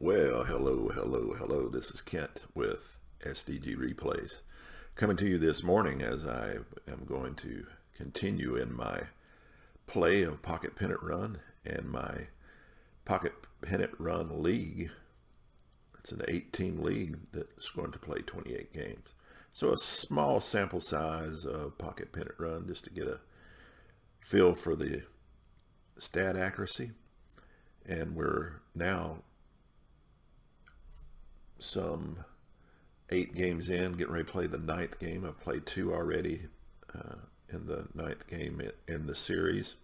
Well, hello. This is Kent with SDG Replays, coming to you this morning as I am going to continue in my play of Pocket Pennant Run and my Pocket Pennant Run League. It's an 8-team league that's going to play 28 games. So a small sample size of Pocket Pennant Run just to get a feel for the stat accuracy. And we're now some 8 games in, getting ready to play the 9th game. I've played 2 already in the 9th game in the series.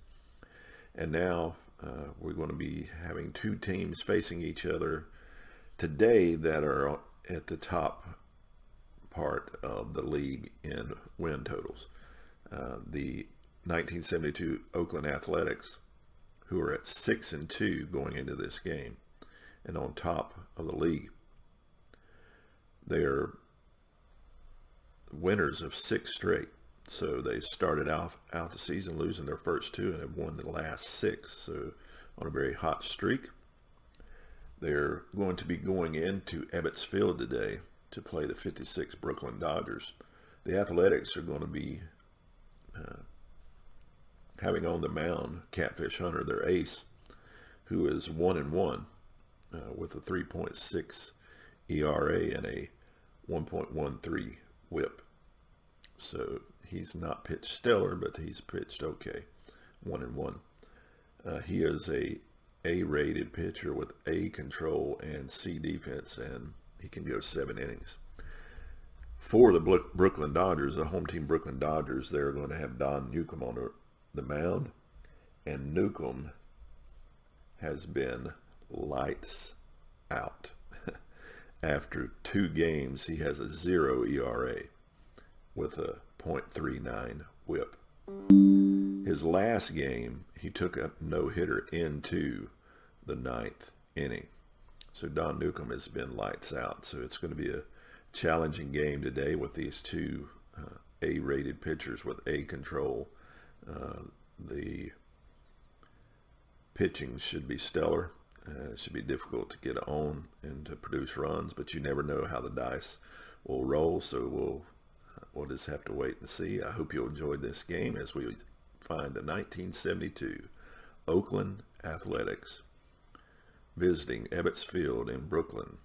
And now we're going to be having 2 teams facing each other today that are at the top part of the league in win totals. The 1972 Oakland Athletics, who are at 6-2 going into this game and on top of the league. They're winners of 6 straight. So they started out the season losing their first 2 and have won the last 6. So on a very hot streak. They're going to be going into Ebbets Field today to play the 56 Brooklyn Dodgers. The Athletics are going to be having on the mound Catfish Hunter, their ace, who is 1-1 with a 3.6 ERA and a 1.13 whip. So he's not pitched stellar, but he's pitched okay. 1-1. He is a A-rated pitcher with A control and C defense, and he can go 7 innings. For the Brooklyn Dodgers, the home team Brooklyn Dodgers, they're going to have Newcombe on the mound, and Newcombe has been lights out. After 2 games, he has a 0 ERA with a .39 whip. His last game, he took a no-hitter into the 9th inning. So Don Newcombe has been lights out. So it's going to be a challenging game today with these 2 A-rated pitchers with A control. The pitching should be stellar. It should be difficult to get on and to produce runs, but you never know how the dice will roll, so we'll just have to wait and see. I hope you'll enjoy this game as we find the 1972 Oakland Athletics visiting Ebbets Field in Brooklyn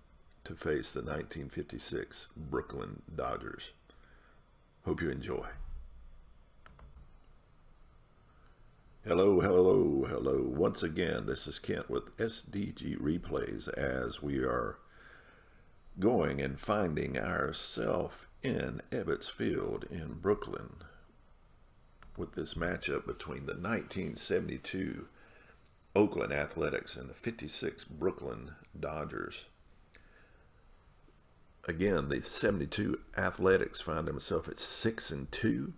to face the 1956 Brooklyn Dodgers. Hope you enjoy. Hello. Once again, this is Kent with SDG Replays as we are going and finding ourselves in Ebbets Field in Brooklyn with this matchup between the 1972 Oakland Athletics and the 56 Brooklyn Dodgers. Again, the 72 Athletics find themselves at 6-2.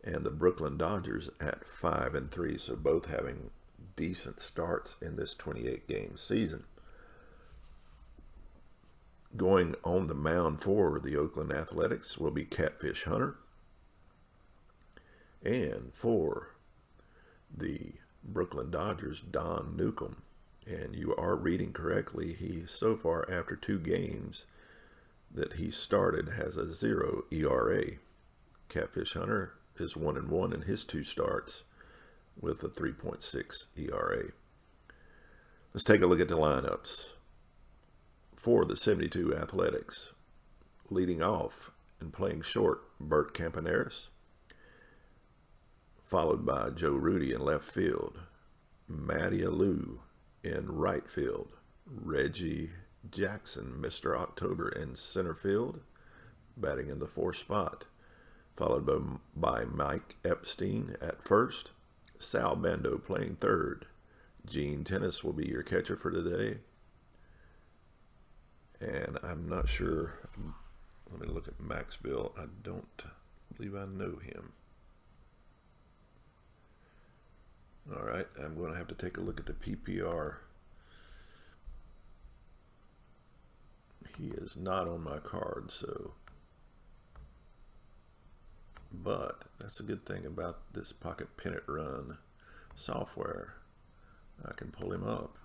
And the Brooklyn Dodgers at 5-3, so both having decent starts in this 28-game season. Going on the mound for the Oakland Athletics will be Catfish Hunter. And for the Brooklyn Dodgers, Don Newcombe. And you are reading correctly, he so far after 2 games that he started has a 0 ERA. Catfish Hunter is 1-1 in his 2 starts with a 3.6 ERA. Let's take a look at the lineups for the 72 Athletics. Leading off and playing short, Bert Campaneris, followed by Joe Rudy in left field, Matty Alou in right field, Reggie Jackson, Mr. October in center field, batting in the 4th spot, followed by Mike Epstein at first, Sal Bando playing third. Gene Tennis will be your catcher for today. And I'm not sure, let me look at Maxville. I don't believe I know him. All right, I'm going to have to take a look at the PPR. He is not on my card, so... But that's a good thing about this Pocket Pennant Run software. I can pull him up.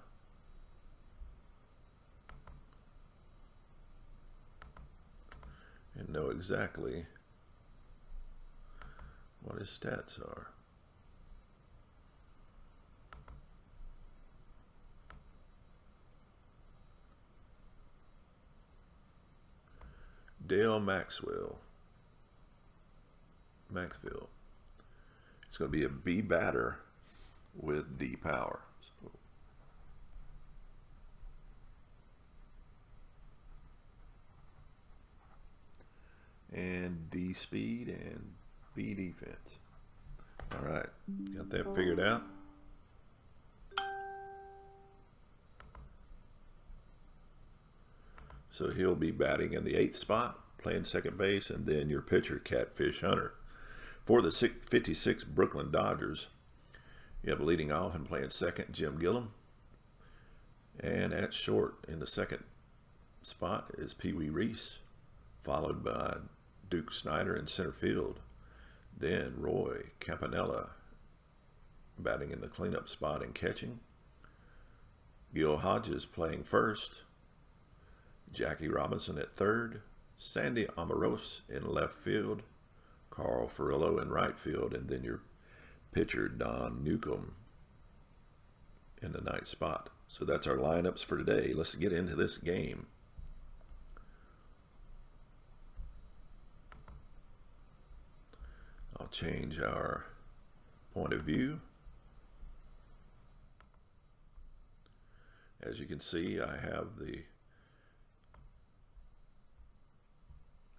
and know exactly what his stats are. Dale Maxwell. Maxfield. It's going to be a B batter with D power. So, and D speed and B defense. All right, got that figured out. So he'll be batting in the 8th spot, playing second base, and then your pitcher, Catfish Hunter. For the 56 Brooklyn Dodgers, you have leading off and playing second, Jim Gillum. And at short in the second spot is Pee Wee Reese, followed by Duke Snyder in center field. Then Roy Campanella batting in the cleanup spot and catching. Gil Hodges playing first. Jackie Robinson at third. Sandy Amoros in left field. Carl Furillo in right field. And then your pitcher, Don Newcombe, in the 9th spot. So that's our lineups for today. Let's get into this game. I'll change our point of view. As you can see, I have the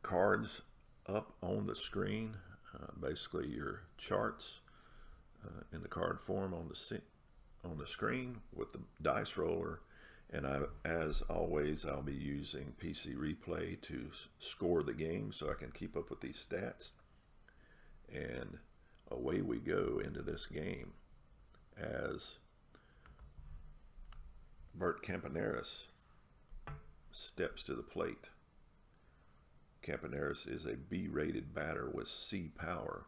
cards up on the screen. Basically your charts in the card form on the screen with the dice roller. And as always, I'll be using PC Replay to score the game so I can keep up with these stats. And away we go into this game as Bert Campaneris steps to the plate. Campaneris is a B-rated batter with C power.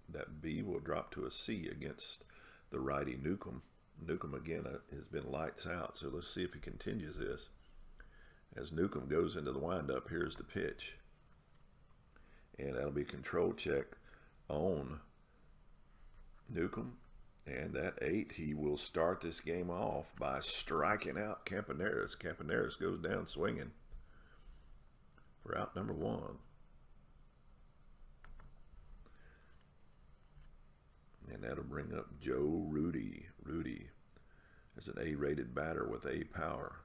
That B will drop to a C against the righty Newcombe. Newcombe again has been lights out, so let's see if he continues this. As Newcombe goes into the windup, here's the pitch. And that'll be a control check on Newcombe. And that 8, he will start this game off by striking out Campaneris. Campaneris goes down swinging for out number 1. And that'll bring up Joe Rudy. Rudy is an A-rated batter with A power.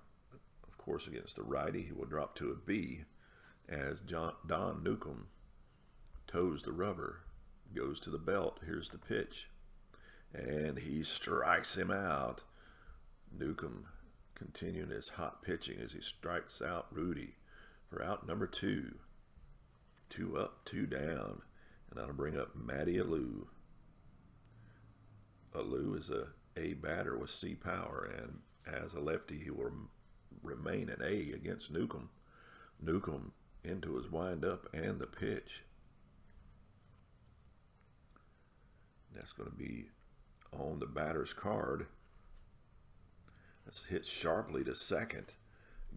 Of course, against the righty, he will drop to a B as Don Newcombe toes the rubber, goes to the belt. Here's the pitch. And he strikes him out. Newcombe continuing his hot pitching as he strikes out Rudy for out number 2. 2 up, 2 down. And that'll bring up Matty Alou. Alou is a batter with C power, and as a lefty, he will remain an A against Newcombe. Newcombe into his windup and the pitch. That's going to be on the batter's card. That's hit sharply to second.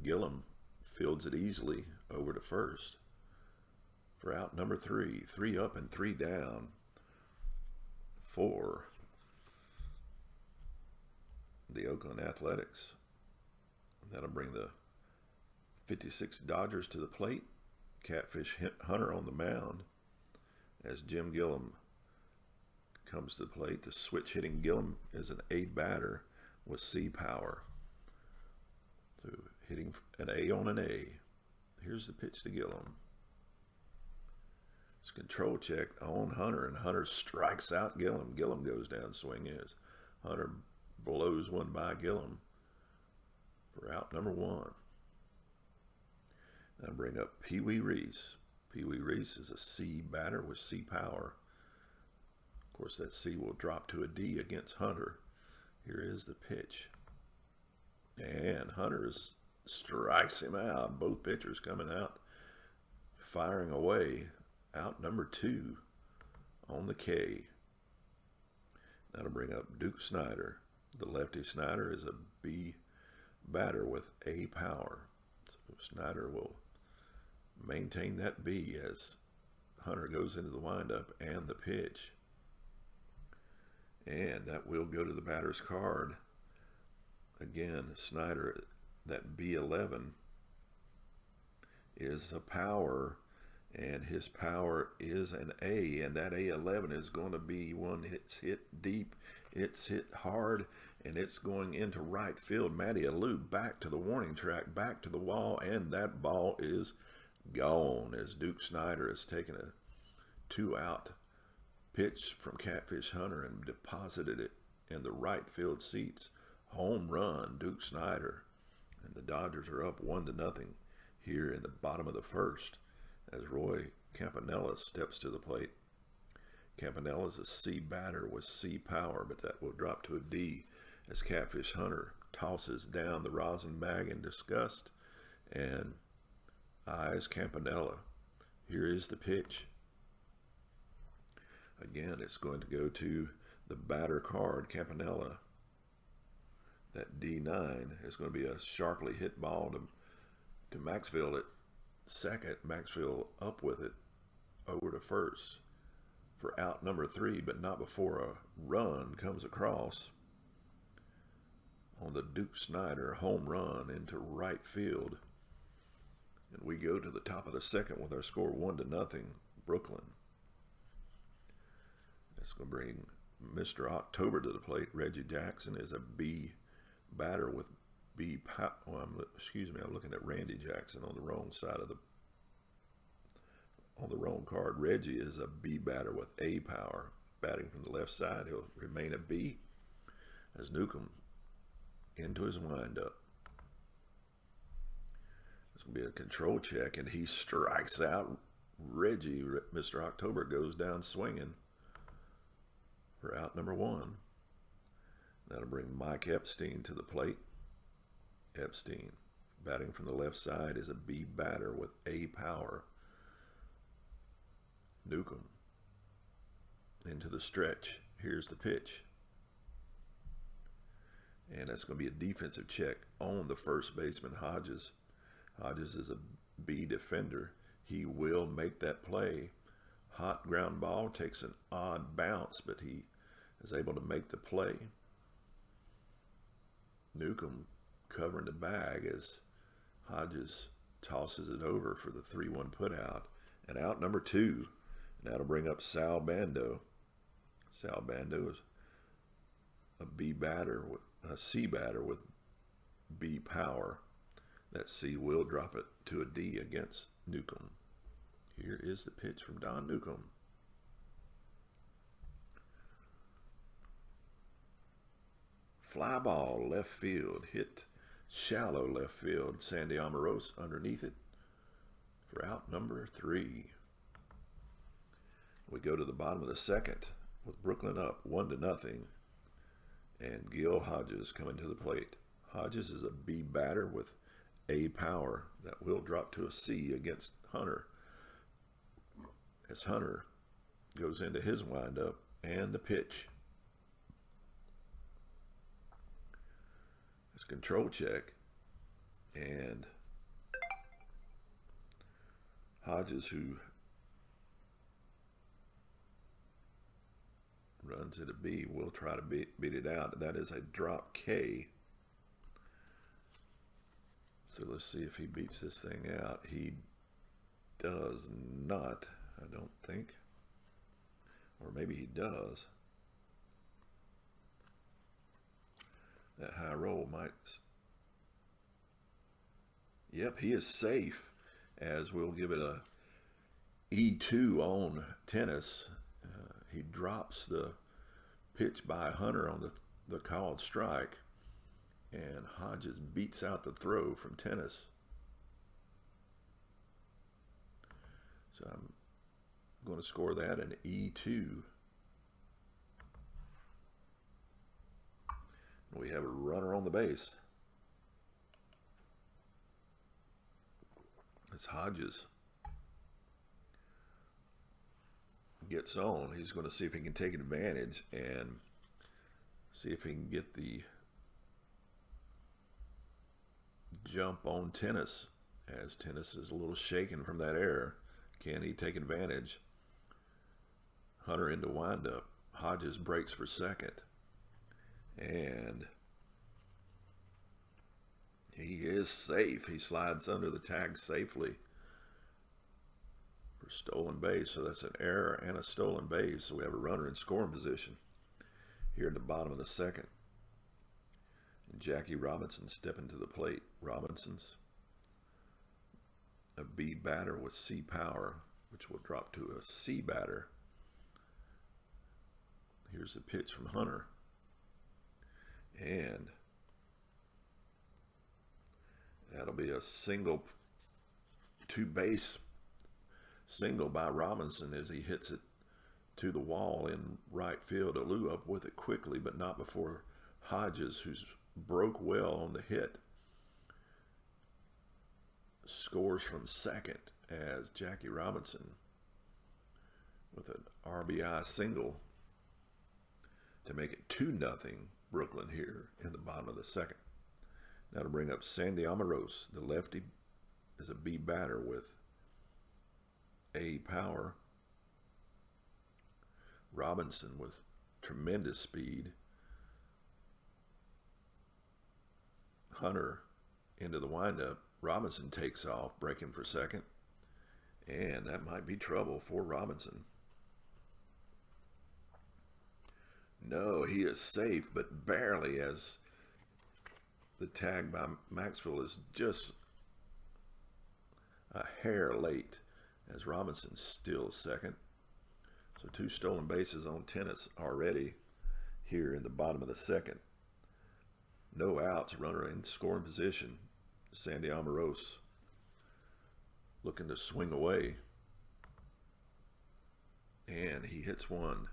Gillum fields it easily over to first for out number 3. 3 up and 3 down for the Oakland Athletics. That'll bring the 56 Dodgers to the plate. Catfish Hunter on the mound as Jim Gillum comes to the plate. The switch hitting Gillum is an A batter with C power. So hitting an A on an A. Here's the pitch to Gillum. It's a control check on Hunter, and Hunter strikes out Gillum. Gillum goes down swing as Hunter blows one by Gillum for out number 1. Now bring up Pee Wee Reese. Pee Wee Reese is a C batter with C power. Of course, that C will drop to a D against Hunter. Here is the pitch. And Hunter strikes him out. Both pitchers coming out, firing away. Out number 2 on the K. That'll bring up Duke Snyder. The lefty Snyder is a B batter with A power. So Snyder will maintain that B as Hunter goes into the windup and the pitch. And that will go to the batter's card. Again, Snyder, that B11 is a power, and his power is an A, and that A11 is going to be one that's hit deep, it's hit hard, and it's going into right field. Matty Alou back to the warning track, back to the wall, and that ball is gone as Duke Snyder has taken a 2-out pitch from Catfish Hunter and deposited it in the right field seats. Home run, Duke Snyder. And the Dodgers are up 1-0 here in the bottom of the first as Roy Campanella steps to the plate. Campanella is a C batter with C power, but that will drop to a D as Catfish Hunter tosses down the rosin bag in disgust and eyes Campanella. Here is the pitch. Again, it's going to go to the batter card, Campanella. That D9 is going to be a sharply hit ball to Maxfield at second. Maxfield up with it over to first for out number 3, but not before a run comes across on the Duke Snyder home run into right field. And we go to the top of the second with our score 1-0, Brooklyn. That's going to bring Mr. October to the plate. Reggie Jackson is a B batter with B power. Oh, I'm looking at Randy Jackson on the wrong side of on the wrong card. Reggie is a B batter with A power. Batting from the left side, he'll remain a B as Newcombe into his windup. It's going to be a control check, and he strikes out Reggie. Mr. October goes down swinging for out number 1. That'll bring Mike Epstein to the plate. Epstein, batting from the left side, is a B batter with A power. Newcombe into the stretch. Here's the pitch. And that's going to be a defensive check on the first baseman, Hodges. Hodges is a B defender. He will make that play. Hot ground ball, takes an odd bounce, but he is able to make the play. Newcombe covering the bag as Hodges tosses it over for the 3-1 putout. And out number 2, and that'll bring up Sal Bando. Sal Bando is a B batter, a C batter with B power. That C will drop it to a D against Newcombe. Here is the pitch from Don Newcombe. Fly ball, left field, hit shallow left field. Sandy Amoros underneath it for out number 3. We go to the bottom of the second with Brooklyn up 1-0, and Gil Hodges coming to the plate. Hodges is a B batter with A power. That will drop to a C against Hunter as Hunter goes into his windup and the pitch. It's control check, and Hodges, who runs at a B, will try to beat it out. That is a drop K. So let's see if he beats this thing out. He does not, I don't think. Or maybe he does. That high roll might. Yep, he is safe, as we'll give it a E2 on tennis. He drops the pitch by Hunter on the called strike, and Hodges beats out the throw from tennis. So I'm going to score that an E2. We have a runner on the base. As Hodges gets on, he's going to see if he can take advantage and see if he can get the jump on tennis as Tennis is a little shaken from that error. Can he take advantage? Hunter into windup. Hodges breaks for second. And he is safe. He slides under the tag safely for stolen base. So that's an error and a stolen base. So we have a runner in scoring position here in the bottom of the second. And Jackie Robinson stepping to the plate. Robinson's a B batter with C power, which will drop to a C batter. Here's the pitch from Hunter. And that'll be a single, two-base single by Robinson as he hits it to the wall in right field. Alou up with it quickly, but not before Hodges, who's broke well on the hit, scores from second as Jackie Robinson with an RBI single to make it 2-0 Brooklyn here in the bottom of the second. Now to bring up Sandy Amaros, the lefty, is a B batter with A power. Robinson with tremendous speed. Hunter into the windup. Robinson takes off, breaking for second. And that might be trouble for Robinson. No, he is safe, but barely, as the tag by Maxwell is just a hair late as Robinson's still second. So 2 stolen bases on Tennis already here in the bottom of the second. No outs, runner in scoring position. Sandy Amaros looking to swing away. And he hits one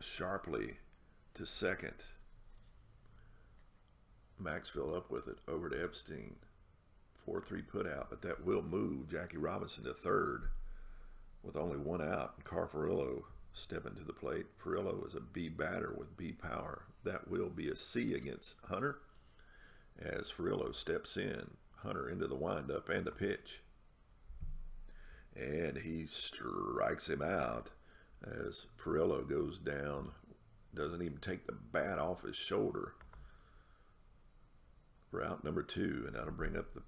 sharply to second. Maxwell up with it over to Epstein. 4-3 put out, but that will move Jackie Robinson to third with only 1 out. And Carfarillo stepping to the plate. Farillo is a B batter with B power. That will be a C against Hunter as Farillo steps in. Hunter into the windup and the pitch. And he strikes him out as Farillo goes down. Doesn't even take the bat off his shoulder for out number 2. And that'll bring up the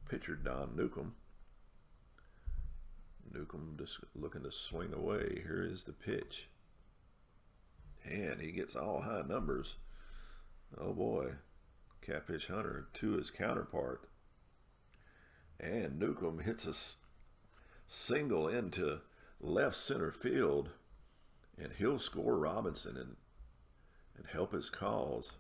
pitcher, Don Newcombe. Newcombe just looking to swing away. Here is the pitch. And he gets all high numbers. Oh boy. Catfish Hunter to his counterpart. And Newcombe hits a single into left center field. And he'll score Robinson and help his cause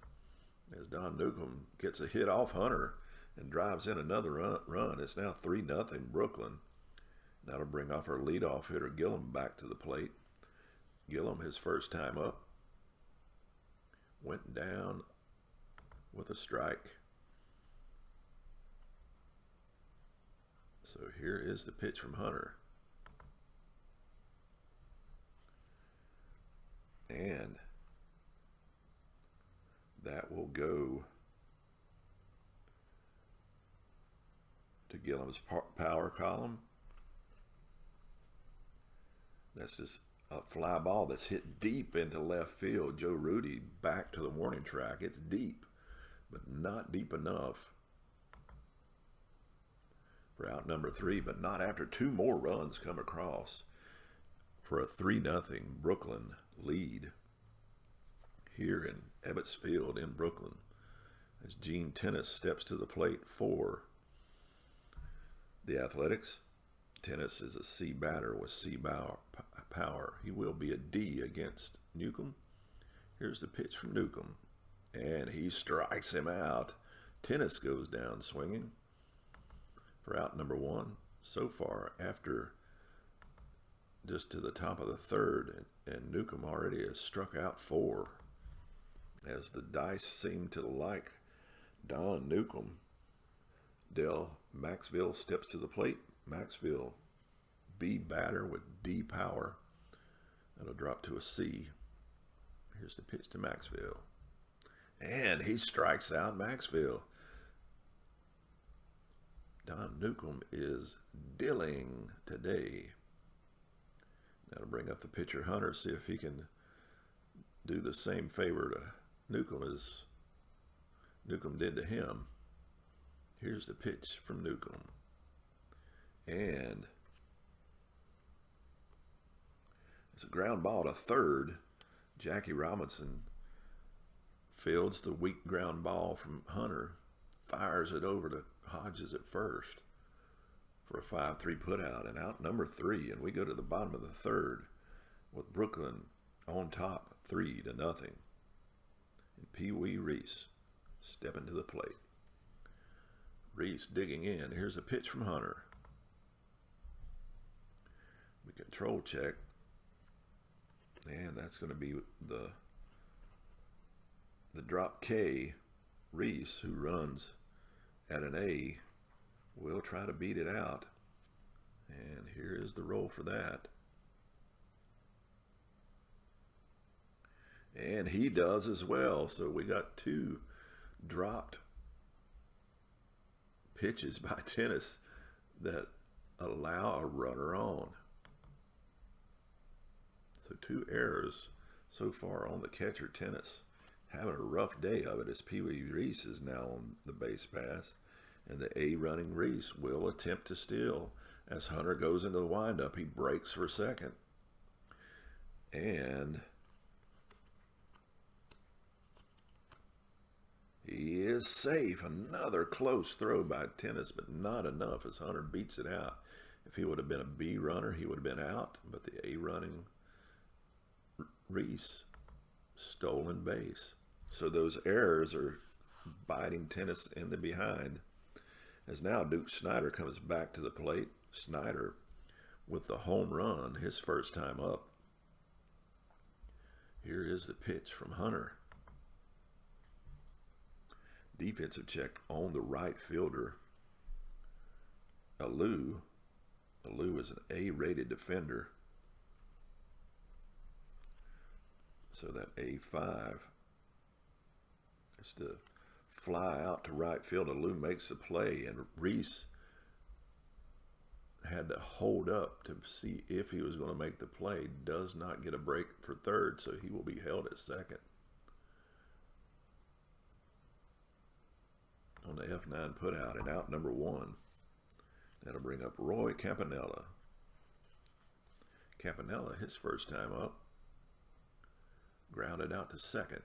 as Don Newcombe gets a hit off Hunter and drives in another run. It's now 3-0 Brooklyn. That'll bring off our leadoff hitter, Gillum, back to the plate. Gillum, his first time up, went down with a strike. So here is the pitch from Hunter. And that will go to Gillum's power column. That's just a fly ball that's hit deep into left field. Joe Rudy back to the warning track. It's deep, but not deep enough for out number 3, but not after 2 more runs come across for a 3-0 Brooklyn lead here in Ebbets Field in Brooklyn as Gene Tennis steps to the plate for the Athletics. Tennis is a C batter with C power. He will be a D against Newcombe. Here's the pitch from Newcombe. And he strikes him out. Tennis goes down swinging for out number 1. So far, after just to the top of the third, and Newcombe already has struck out 4. As the dice seem to like Don Newcombe, Del Maxwell steps to the plate. Maxwell, B batter with D power. That'll drop to a C. Here's the pitch to Maxwell. And he strikes out Maxwell. Don Newcombe is dealing today. Now to bring up the pitcher Hunter, see if he can do the same favor to Newcombe as Newcombe did to him. Here's the pitch from Newcombe. And it's a ground ball to third. Jackie Robinson fields the weak ground ball from Hunter, fires it over to Hodges at first for a 5-3 putout, and out number 3. And we go to the bottom of the third with Brooklyn on top, 3-0. And Pee Wee Reese stepping to the plate. Reese digging in. Here's a pitch from Hunter. We control check. And that's going to be the drop K. Reese, who runs at an A, will try to beat it out. And here is the roll for that. And he does as well. So we got 2 dropped pitches by Tennis that allow a runner on. So 2 errors so far on the catcher. Tennis having a rough day of it as Pee Wee Reese is now on the base pass. And the A running Reese will attempt to steal as Hunter goes into the windup. He breaks for second. And he is safe. Another close throw by Tennis, but not enough as Hunter beats it out. If he would have been a B runner, he would have been out. But the A running Reese stolen base. So those errors are biting Tennis in the behind. As now Duke Snyder comes back to the plate. Snyder with the home run, his first time up. Here is the pitch from Hunter. Defensive check on the right fielder. Alou is an A-rated defender. So that A5 is to fly out to right field. Alou makes the play, and Reese had to hold up to see if he was going to make the play. Does not get a break for third, so he will be held at second. On the F9 putout, and out number 1. That'll bring up Roy Campanella. Campanella, his first time up, grounded out to second.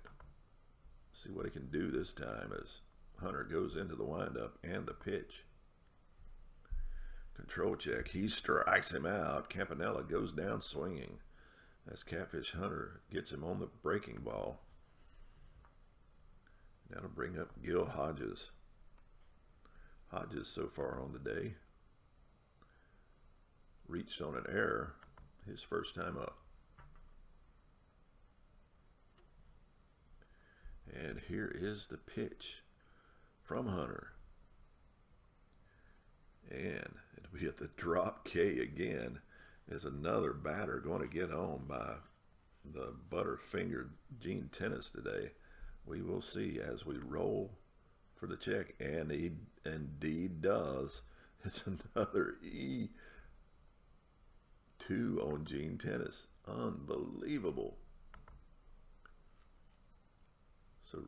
See what he can do this time as Hunter goes into the windup and the pitch. Control check. He strikes him out. Campanella goes down swinging as Catfish Hunter gets him on the breaking ball. That'll bring up Gil Hodges. Hodges so far on the day reached on an error his first time up. And here is the pitch from Hunter. And it'll be at the drop K again. Is another batter going to get on by the butter-fingered Gene Tennis today. We will see as we roll for the check. And he indeed does. It's another E2 on Gene Tennis. Unbelievable. So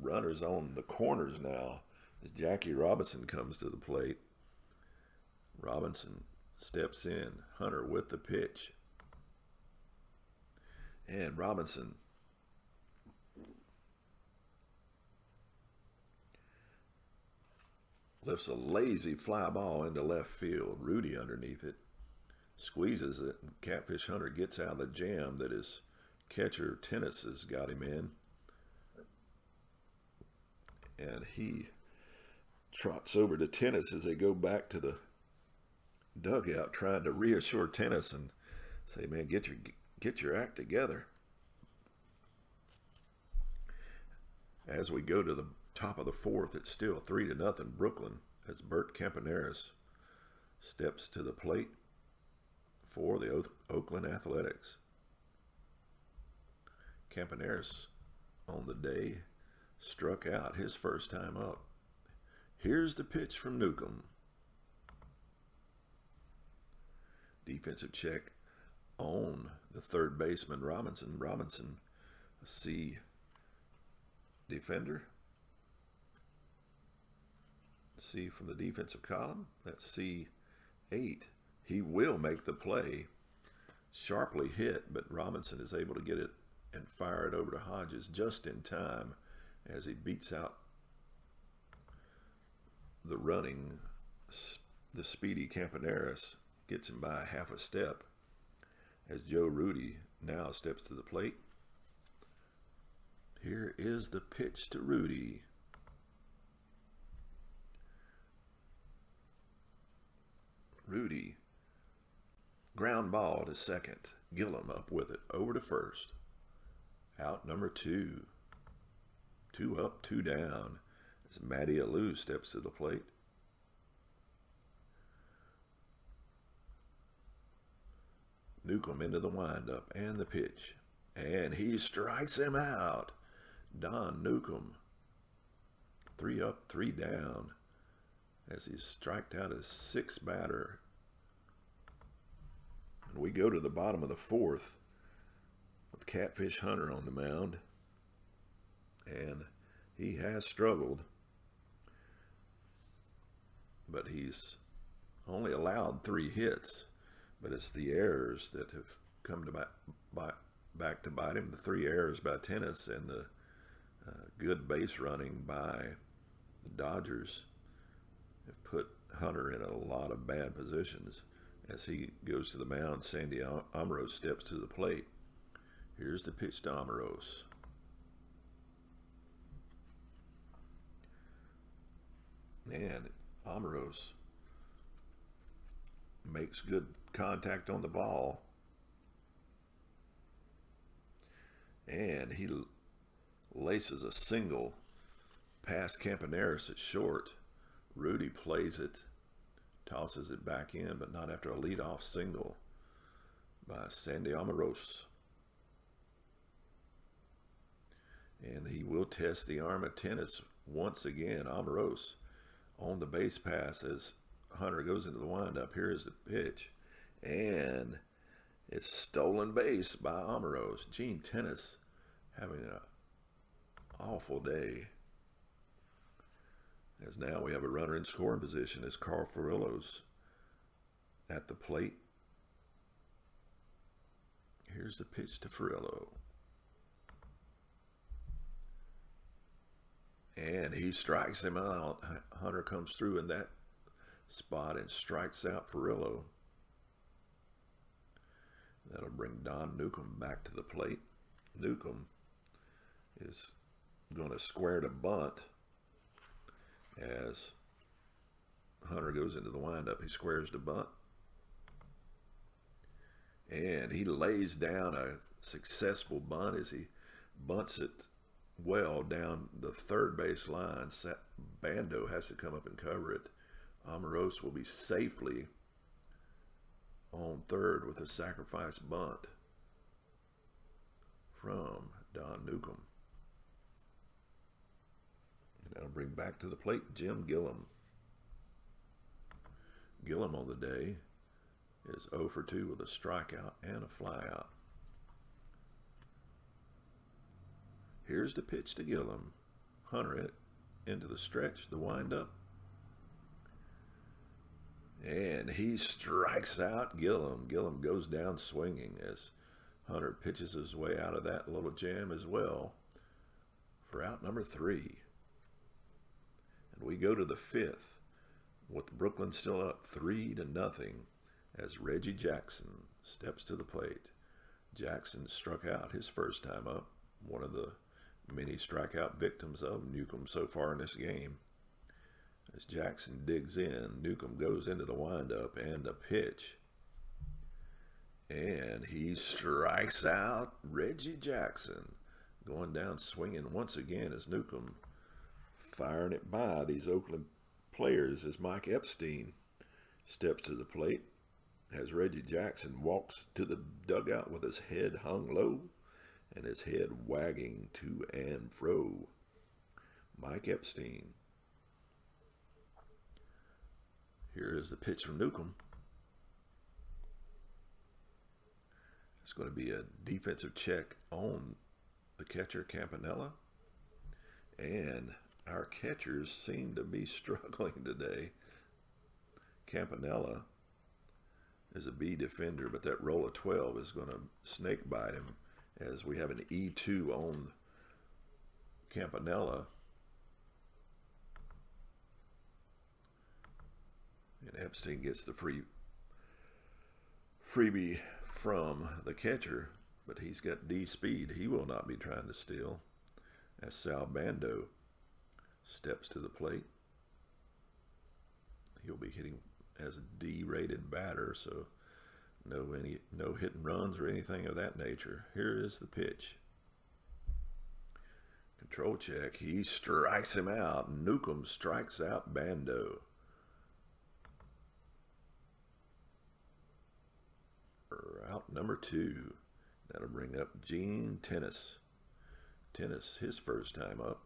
runners on the corners now as Jackie Robinson comes to the plate. Robinson steps in. Hunter with the pitch. And Robinson lifts a lazy fly ball into left field. Rudy underneath it. Squeezes it. And Catfish Hunter gets out of the jam that his catcher Tennis has got him in. And he trots over to Tennis as they go back to the dugout, trying to reassure Tennis and say, man, get your act together. As we go to the top of the fourth, it's still 3-0 Brooklyn as Bert Campaneris steps to the plate for the Oakland Athletics. Campaneris on the day struck out his first time up. Here's the pitch from Newcombe. Defensive check on the third baseman, Robinson. Robinson, a C defender. C from the defensive column. That's C8. He will make the play. Sharply hit, but Robinson is able to get it and fire it over to Hodges just in time as he beats out the speedy Campaneris, gets him by half a step as Joe Rudy now steps to the plate. Here is the pitch to Rudy. Rudy, ground ball to second. Gillum up with it, over to first. Out number 2. 2 up, 2 down. As Matty Alou steps to the plate. Newcombe into the windup and the pitch. And he strikes him out. Don Newcombe. 3 up, 3 down. As he's striked out his 6th batter. And we go to the bottom of the 4th with Catfish Hunter on the mound. And he has struggled. But he's only allowed 3 hits. But it's the errors that have come to back to bite him. The 3 errors by Tennis and the good base running by the Dodgers have put Hunter in a lot of bad positions. As he goes to the mound, Sandy Amoros steps to the plate. Here's the pitch to Amoros. And Amoros makes good contact on the ball. And he laces a single past Campaneris at short. Rudy plays it, tosses it back in, but not after a leadoff single by Sandy Amoros. And he will test the arm of Tennis once again. Amoros on the base pass as Hunter goes into the windup. Here is the pitch. And it's stolen base by Amoros. Gene Tennis having an awful day. As now we have a runner in scoring position as Carl Furillo's at the plate. Here's the pitch to Furillo. And he strikes him out. Hunter comes through in that spot and strikes out Furillo. That'll bring Don Newcombe back to the plate. Newcombe is going to square to bunt as Hunter goes into the windup. He squares to bunt. And he lays down a successful bunt as he bunts it well down the third base line. Bando has to come up and cover it. Amoros will be safely on third with a sacrifice bunt from Don Newcombe. And that'll bring back to the plate Jim Gillum. Gillum on the day is 0 for 2 with a strikeout and a flyout. Here's the pitch to Gillum. Hunter into the stretch, the windup. And he strikes out Gillum. Gillum goes down swinging as Hunter pitches his way out of that little jam as well for out number 3. And we go to the 5th with Brooklyn still up 3-0 as Reggie Jackson steps to the plate. Jackson struck out his first time up, one of the many strikeout victims of Newcombe so far in this game. As Jackson digs in, Newcombe goes into the windup and the pitch. And he strikes out Reggie Jackson, going down swinging once again as Newcombe firing it by these Oakland players as Mike Epstein steps to the plate as Reggie Jackson walks to the dugout with his head hung low and his head wagging to and fro. Mike Epstein. Here is the pitch from Newcombe. It's going to be a defensive check on the catcher, Campanella. And our catchers seem to be struggling today. Campanella is a B defender, but that roll of 12 is going to snake bite him, as we have an E2 on Campanella. And Epstein gets the freebie from the catcher, but he's got D speed. He will not be trying to steal. As Sal Bando steps to the plate, he'll be hitting as a D-rated batter, so no hit and runs or anything of that nature. Here is the pitch. Control check. He strikes him out. Newcombe strikes out Bando. Out number 2. That'll bring up Gene Tennis. Tennis, his first time up,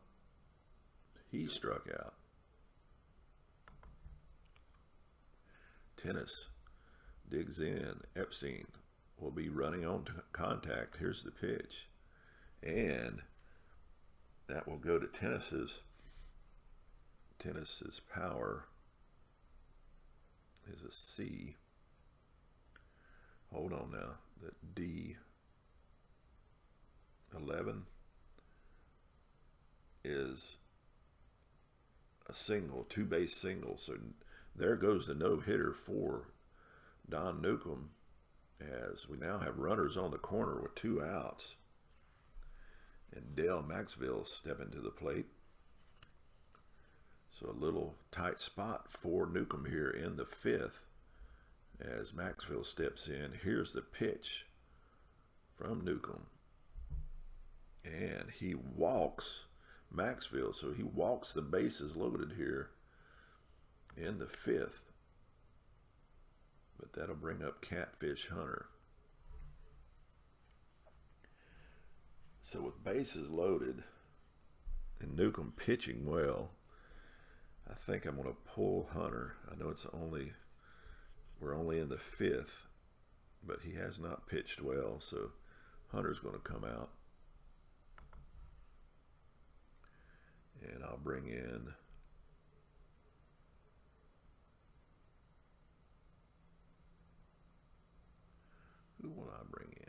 he struck out. Tennis digs in. Epstein will be running on contact. Here's the pitch. And that will go to Tennis's. Tennis's power is a C. Hold on now. That D11 is a single, 2-base single. So there goes the no-hitter for Don Newcombe, as we now have runners on the corner with 2 outs. And Dale Maxville stepping to the plate. So a little tight spot for Newcombe here in the 5th. As Maxville steps in, here's the pitch from Newcombe. And he walks Maxville, so he walks the bases loaded here in the 5th. But that'll bring up Catfish Hunter. So with bases loaded and Newcombe pitching well, I think I'm going to pull Hunter. I know we're only in the 5th, but he has not pitched well, so Hunter's going to come out. And I'll bring in who will I bring in?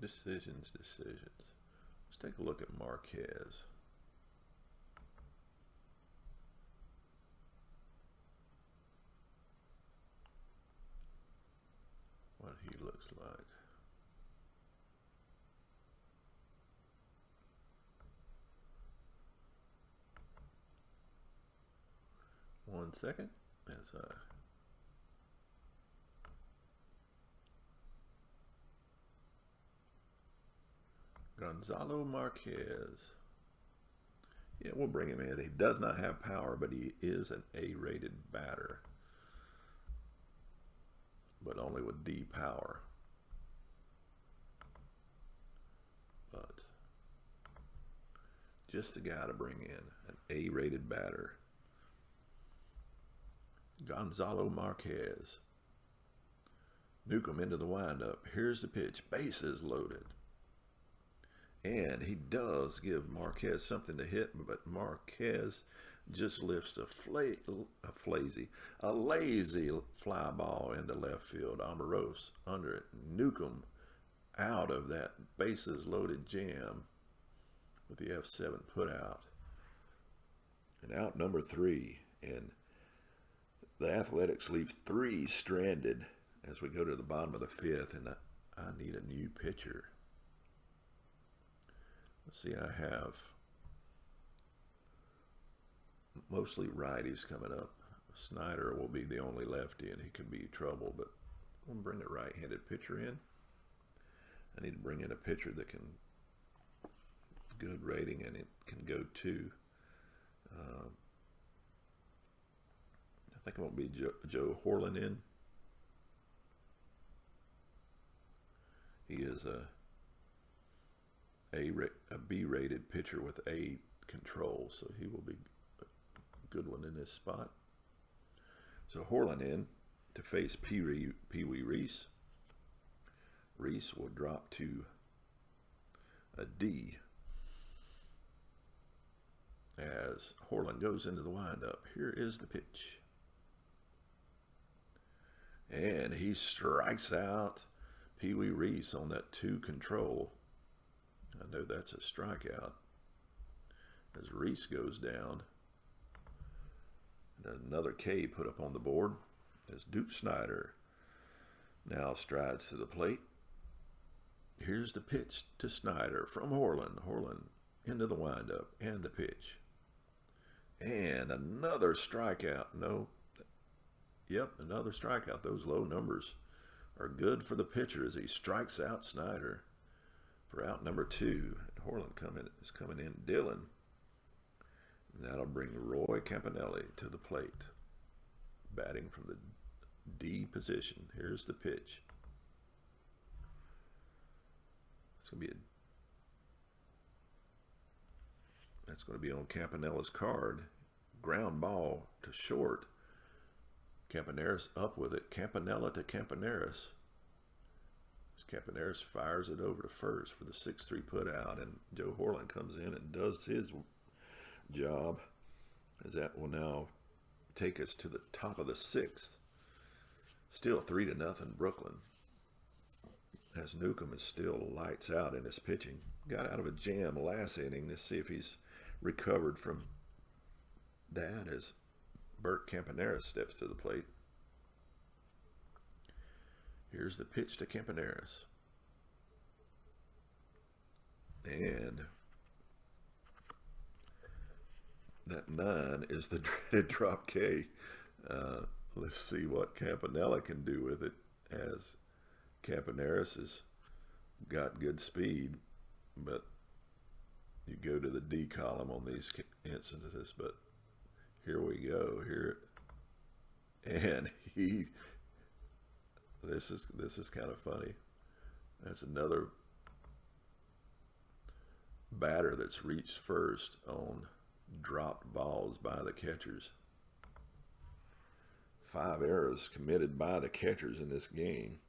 Decisions. Let's take a look at Marquez. What he looks like. One second as I Gonzalo Marquez. Yeah, we'll bring him in. He does not have power, but he is an A-rated batter, but only with D power. But just the guy to bring in, an A-rated batter. Gonzalo Marquez. Newcombe into the windup. Here's the pitch. Bases loaded. And he does give Marquez something to hit, but Marquez just lifts a lazy fly ball into left field. Amoros under it. Newcombe out of that bases loaded jam with the F7 put out. And out number 3. And the Athletics leave 3 stranded as we go to the bottom of the 5th. And I need a new pitcher. Let's see, I have mostly righties coming up. Snyder will be the only lefty, and he could be trouble, but I'm going to bring a right-handed pitcher in. I need to bring in a pitcher that can good rating, and it can go to. I think it won't be Joe Horland in. He is a B-rated pitcher with A control, so he will be a good one in this spot. So Horland in to face Pee Wee Reese. Reese will drop to a D as Horland goes into the windup. Here is the pitch. And he strikes out Pee Wee Reese on that 2 control. I know that's a strikeout. As Reese goes down. And another K put up on the board as Duke Snyder now strides to the plate. Here's the pitch to Snyder from Horland. Horland into the windup and the pitch. And another strikeout. No. Yep, another strikeout. Those low numbers are good for the pitcher as he strikes out Snyder for out number 2. And Horland is coming in. Dillon. And that'll bring Roy Campanelli to the plate. Batting from the D position. Here's the pitch. That's going to be on Campanella's card. Ground ball to short. Campaneris up with it. Campanella to Campaneris. As Campaneris fires it over to first for the 6-3 put out, and Joe Horland comes in and does his job, as that will now take us to the top of the 6th. Still 3-0 Brooklyn. As Newcombe is still lights out in his pitching. Got out of a jam last inning. Let's see if he's recovered from that as Bert Campaneris steps to the plate. Here's the pitch to Campaneris. And that 9 is the dreaded drop K. Let's see what Campanella can do with it, as Campaneris has got good speed, but you go to the D column on these instances. But here we go. And this is kind of funny. That's another batter that's reached first on dropped balls by the catchers. 5 errors committed by the catchers in this game.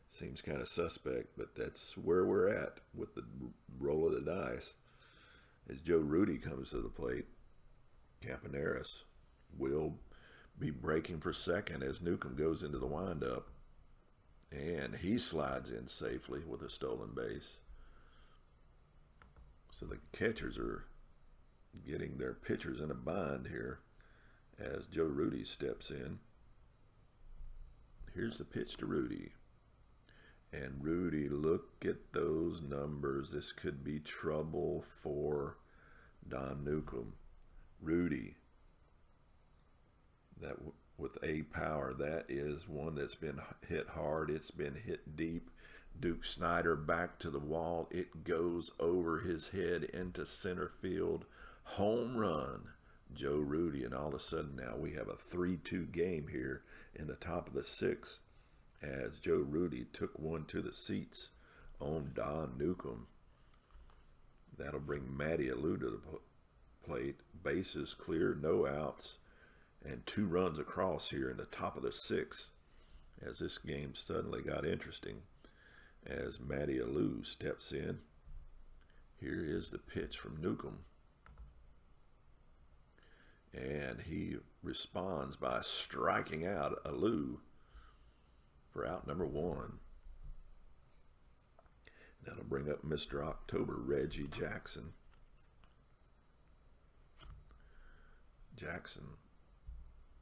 Seems kind of suspect, but that's where we're at with the roll of the dice. As Joe Rudy comes to the plate, Campaneris will be breaking for second as Newcombe goes into the windup. And he slides in safely with a stolen base. So the catchers are getting their pitchers in a bind here as Joe Rudy steps in. Here's the pitch to Rudy. And Rudy, look at those numbers. This could be trouble for Don Newcombe. Rudy, that with A power, that is one that's been hit hard. It's been hit deep. Duke Snyder back to the wall. It goes over his head into center field. Home run, Joe Rudy. And all of a sudden now we have a 3-2 game here in the top of the 6th, as Joe Rudy took one to the seats on Don Newcombe. That'll bring Matty Alou to the plate. Bases clear, no outs, and 2 runs across here in the top of the 6th, as this game suddenly got interesting as Matty Alou steps in. Here is the pitch from Newcombe. And he responds by striking out Alou for out number 1. That'll bring up Mr. October, Reggie Jackson. Jackson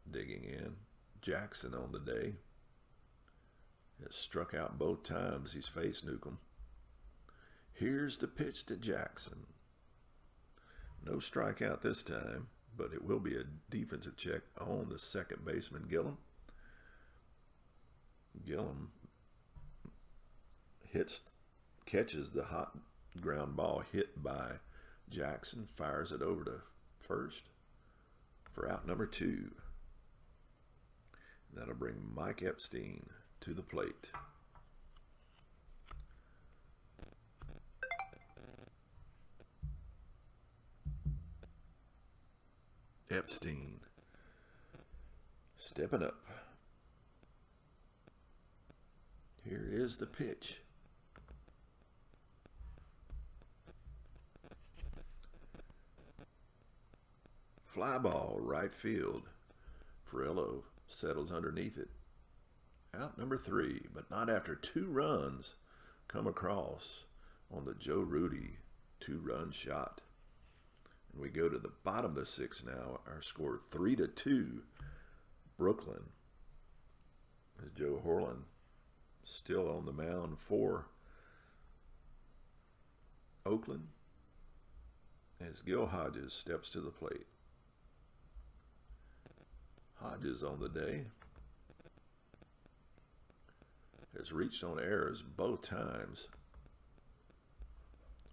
digging in. Jackson on the day has struck out both times he's faced Newcombe. Here's the pitch to Jackson. No strikeout this time, but it will be a defensive check on the second baseman, Gillum. Gillum catches the hot ground ball hit by Jackson, fires it over to first. for out number 2. That'll bring Mike Epstein to the plate. Epstein stepping up. Here is the pitch. Fly ball, right field. Furillo settles underneath it. Out number 3, but not after 2 runs come across on the Joe Rudy 2-run shot. And we go to the bottom of the 6th now. Our score 3-2. Brooklyn. As Joe Horland still on the mound for Oakland. As Gil Hodges steps to the plate. Hodges on the day has reached on errors both times.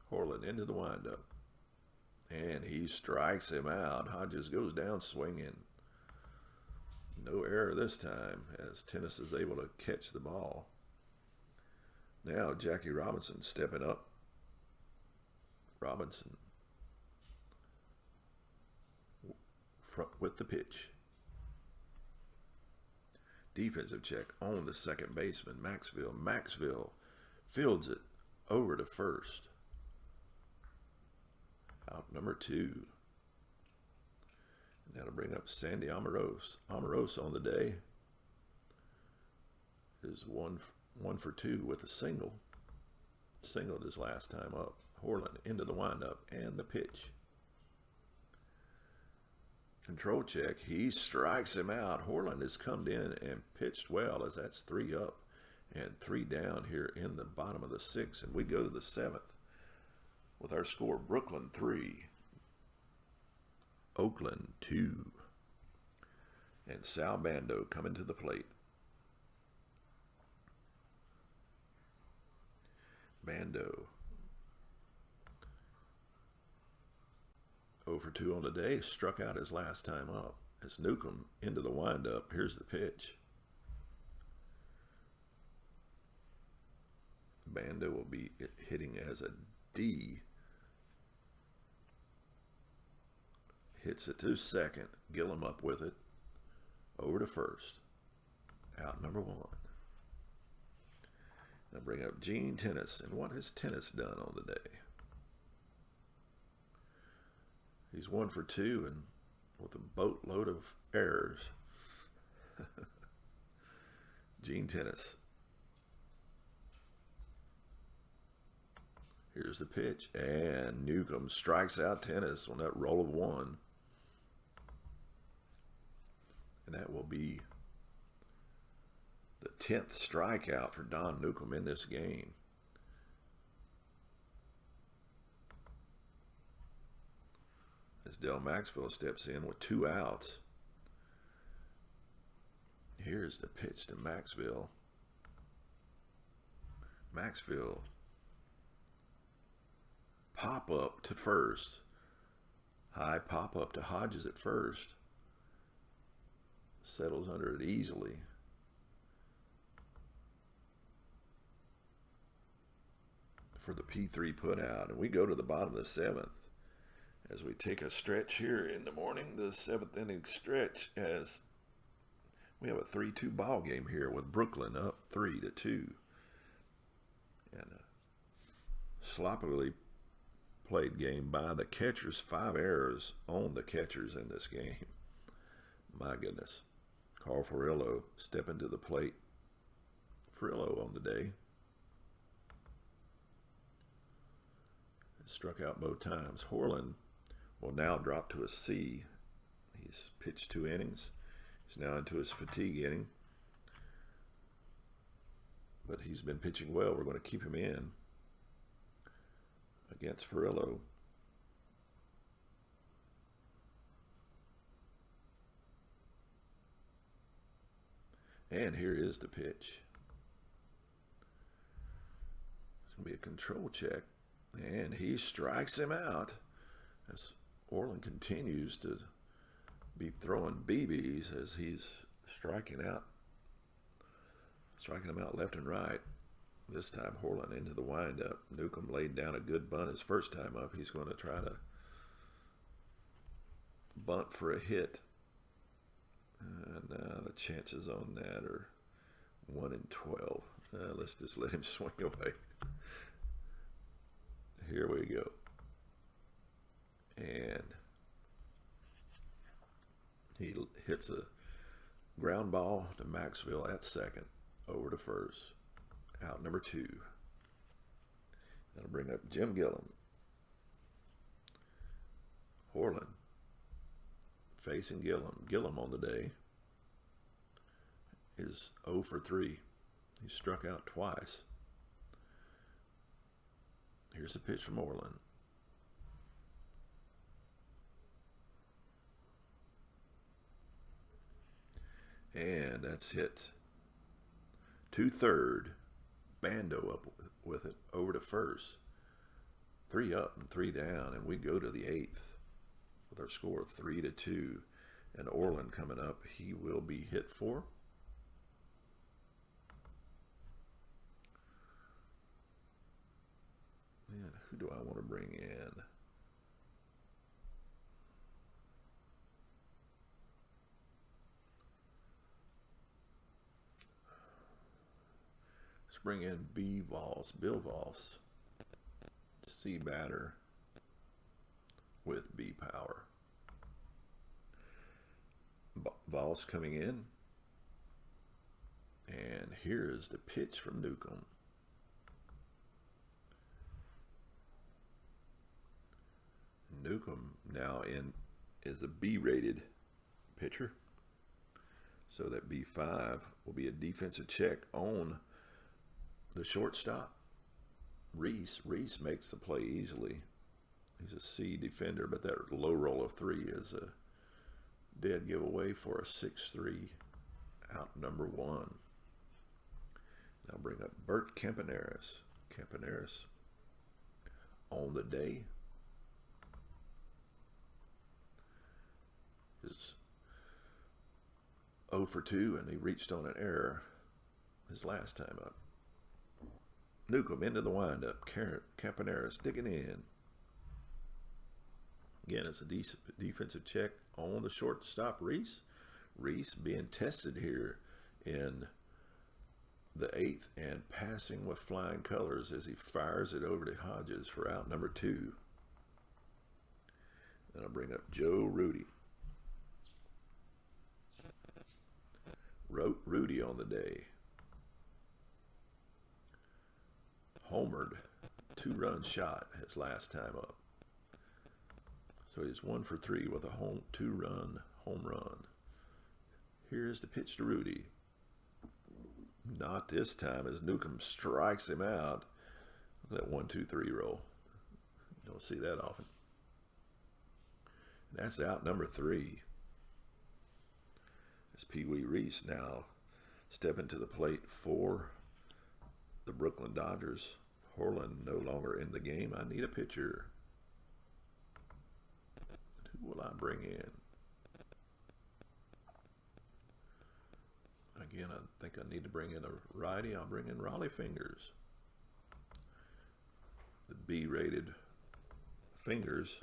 Horland into the windup. And he strikes him out. Hodges goes down swinging. No error this time as Tennis is able to catch the ball. Now Jackie Robinson stepping up. Robinson front with the pitch. Defensive check on the second baseman, Maxville. Maxville fields it over to first. Out number 2. And that'll bring up Sandy Amoros. Amoros on the day is one for 2 with a single. Singled his last time up. Horland into the windup and the pitch. Control check. He strikes him out. Horland has come in and pitched well as that's 3 up and 3 down here in the bottom of the 6th. And we go to the 7th with our score Brooklyn 3, Oakland 2. And Sal Bando coming to the plate. Bando 0 for 2 on the day, struck out his last time up. As Newcombe into the windup. Here's the pitch. Bando will be hitting as a D. Hits it to second. Gillum up with it. Over to first. Out number 1. Now bring up Gene Tennis. And what has Tennis done on the day? He's 1 for 2 and with a boatload of errors. Gene Tennis. Here's the pitch. And Newcombe strikes out Tennis on that roll of 1. And that will be the 10th strikeout for Don Newcombe in this game. As Del Maxville steps in with 2 outs. Here's the pitch to Maxville. Maxville. Pop up to first. High pop up to Hodges at first. Settles under it easily. For the P3 put out. And we go to the bottom of the 7th. As we take a stretch here in the morning, the 7th inning stretch, as we have a 3-2 ball game here with Brooklyn up 3-2. And a sloppily played game by the catchers. 5 errors on the catchers in this game. My goodness. Carl Furillo stepping to the plate. Furillo on the day. Struck out both times. Horland will now drop to a C. He's pitched 2 innings. He's now into his fatigue inning. But he's been pitching well. We're going to keep him in against Furillo. And here is the pitch. It's going to be a control check. And he strikes him out as Orland continues to be throwing BBs as he's striking them out left and right. This time Horland into the windup. Newcombe laid down a good bunt his first time up. He's going to try to bunt for a hit. And the chances on that are 1 in 12. Let's just let him swing away. Here we go. And he hits a ground ball to Maxwell at second, over to first. Out number 2. That'll bring up Jim Gillum. Horland facing Gillum. Gillum on the day is 0 for 3. He struck out twice. Here's a pitch from Horland. And that's hit to third. Bando up with it, over to first. 3 up and 3 down, and we go to the 8th with our score of 3-2. And Horland coming up, he will be hit for. Man, who do I want to bring in? Let's bring in Bill Voss, C batter with B power. Voss coming in, and here is the pitch from Newcombe. Newcombe now is a B-rated pitcher, so that B5 will be a defensive check on the shortstop, Reese. Reese makes the play easily. He's a C defender, but that low roll of 3 is a dead giveaway for a 6-3 out number 1. Now bring up Bert Campaneris. Campaneris on the day is 0 for 2, and he reached on an error his last time up. Newcombe into the windup. Campaneris digging in. Again, it's a defensive check on the shortstop, Reese. Reese being tested here in the 8th and passing with flying colors as he fires it over to Hodges for out number 2. Then I'll bring up Joe Rudy. Rudy on the day. Homered, 2-run shot his last time up. So he's 1 for 3 with a 2-run home run. Here's the pitch to Rudy. Not this time as Newcombe strikes him out. Look at that 1-2-3 roll. You don't see that often. And that's out number 3. As Pee Wee Reese now stepping to the plate for the Brooklyn Dodgers. Horland no longer in the game. I need a pitcher. Who will I bring in? Again, I think I need to bring in a righty. I'll bring in Raleigh Fingers. The B-rated Fingers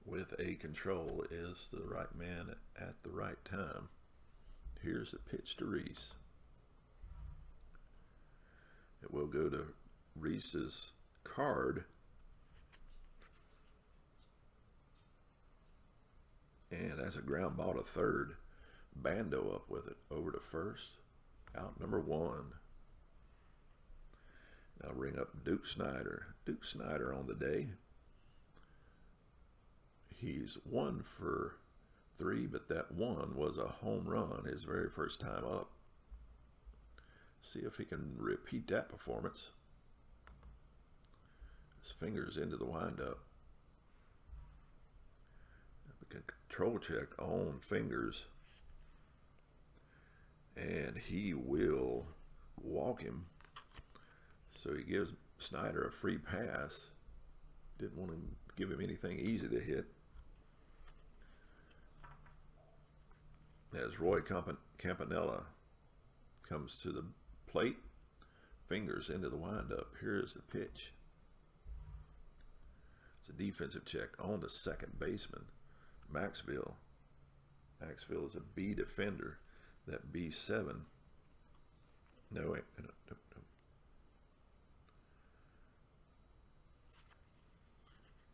with a control is the right man at the right time. Here's the pitch to Reese. It will go to Reese's card. And that's a ground ball to third. Bando up with it, over to first. Out number 1. Now ring up Duke Snyder. Duke Snyder on the day. He's 1 for 3, but that 1 was a home run his very first time up. See if he can repeat that performance. His fingers into the windup. Control check on Fingers. And he will walk him. So he gives Snyder a free pass. Didn't want to give him anything easy to hit. as Roy Campanella comes to the plate, fingers into the windup. Here is the pitch. It's a defensive check on the second baseman, Maxville. Maxville is a B defender. That B7. No, wait. No.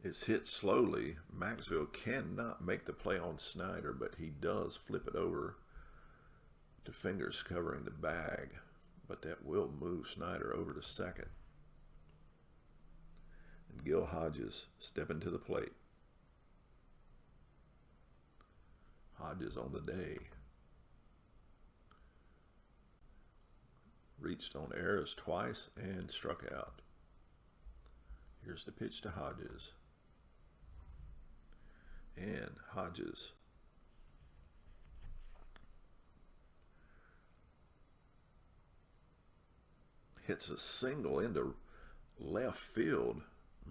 It's hit slowly. Maxville cannot make the play on Snyder, but he does flip it over to fingers covering the bag. But that will move Snyder over to second. And Gil Hodges stepping to the plate. Hodges on the day. Reached on errors twice and struck out. Here's the pitch to Hodges. And Hodges hits a single into left field,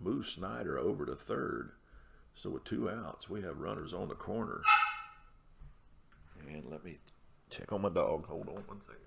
moves Snyder over to third. So with 2 outs, we have runners on the corner. And let me check on my dog. Hold on 1 second.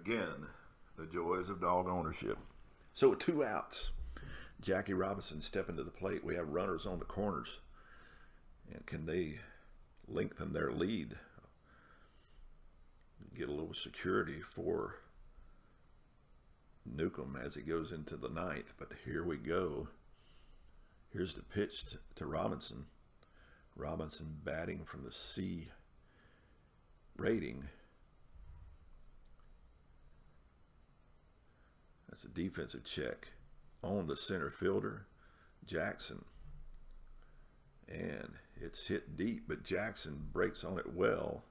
Again, the joys of dog ownership. So with 2 outs, Jackie Robinson stepping to the plate. We have runners on the corners. And can they lengthen their lead? Get a little security for Newcombe as he goes into the 9th. But here we go. Here's the pitch to Robinson. Robinson batting from the C rating. That's a defensive check on the center fielder, Jackson. And it's hit deep, but Jackson breaks on it well.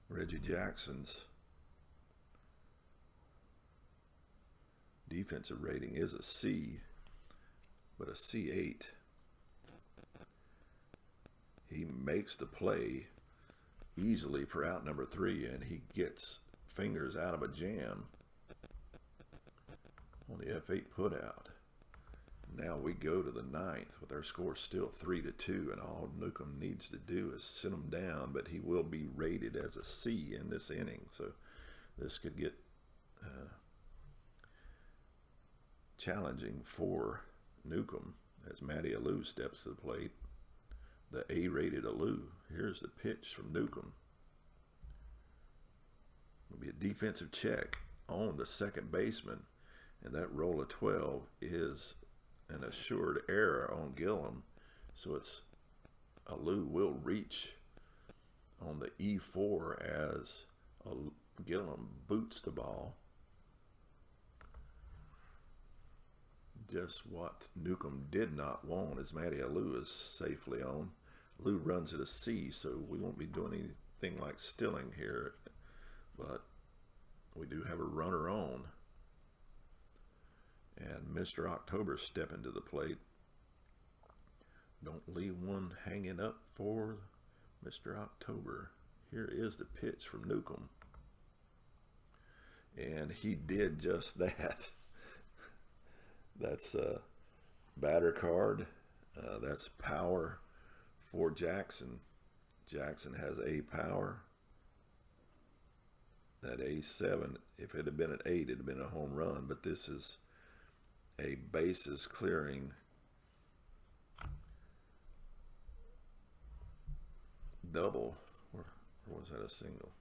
Reggie Jackson's defensive rating is a C, but a C8. He makes the play easily for out number 3, and he gets fingers out of a jam on the F8 putout. Now we go to the 9th with our score still 3-2, and all Newcombe needs to do is sit him down, but he will be rated as a C in this inning. So this could get challenging for Newcombe as Matty Alou steps to the plate. The A-rated Alou. Here's the pitch from Newcombe. It'll be a defensive check on the second baseman. And that roll of 12 is an assured error on Gillum. So it's Alou will reach on the E4 as Gillum boots the ball. Just what Newcombe did not want is Matty Alou is safely on. Alou runs at a C, so we won't be doing anything like Stilling here. But we do have a runner on. And Mr. October stepping to the plate. Don't leave one hanging up for Mr. October. Here is the pitch from Newcombe. And he did just that. That's a batter card. That's power for Jackson. Jackson has A power. That A7, if it had been an 8, it'd have been a home run. But this is a bases clearing double. Or was that a single?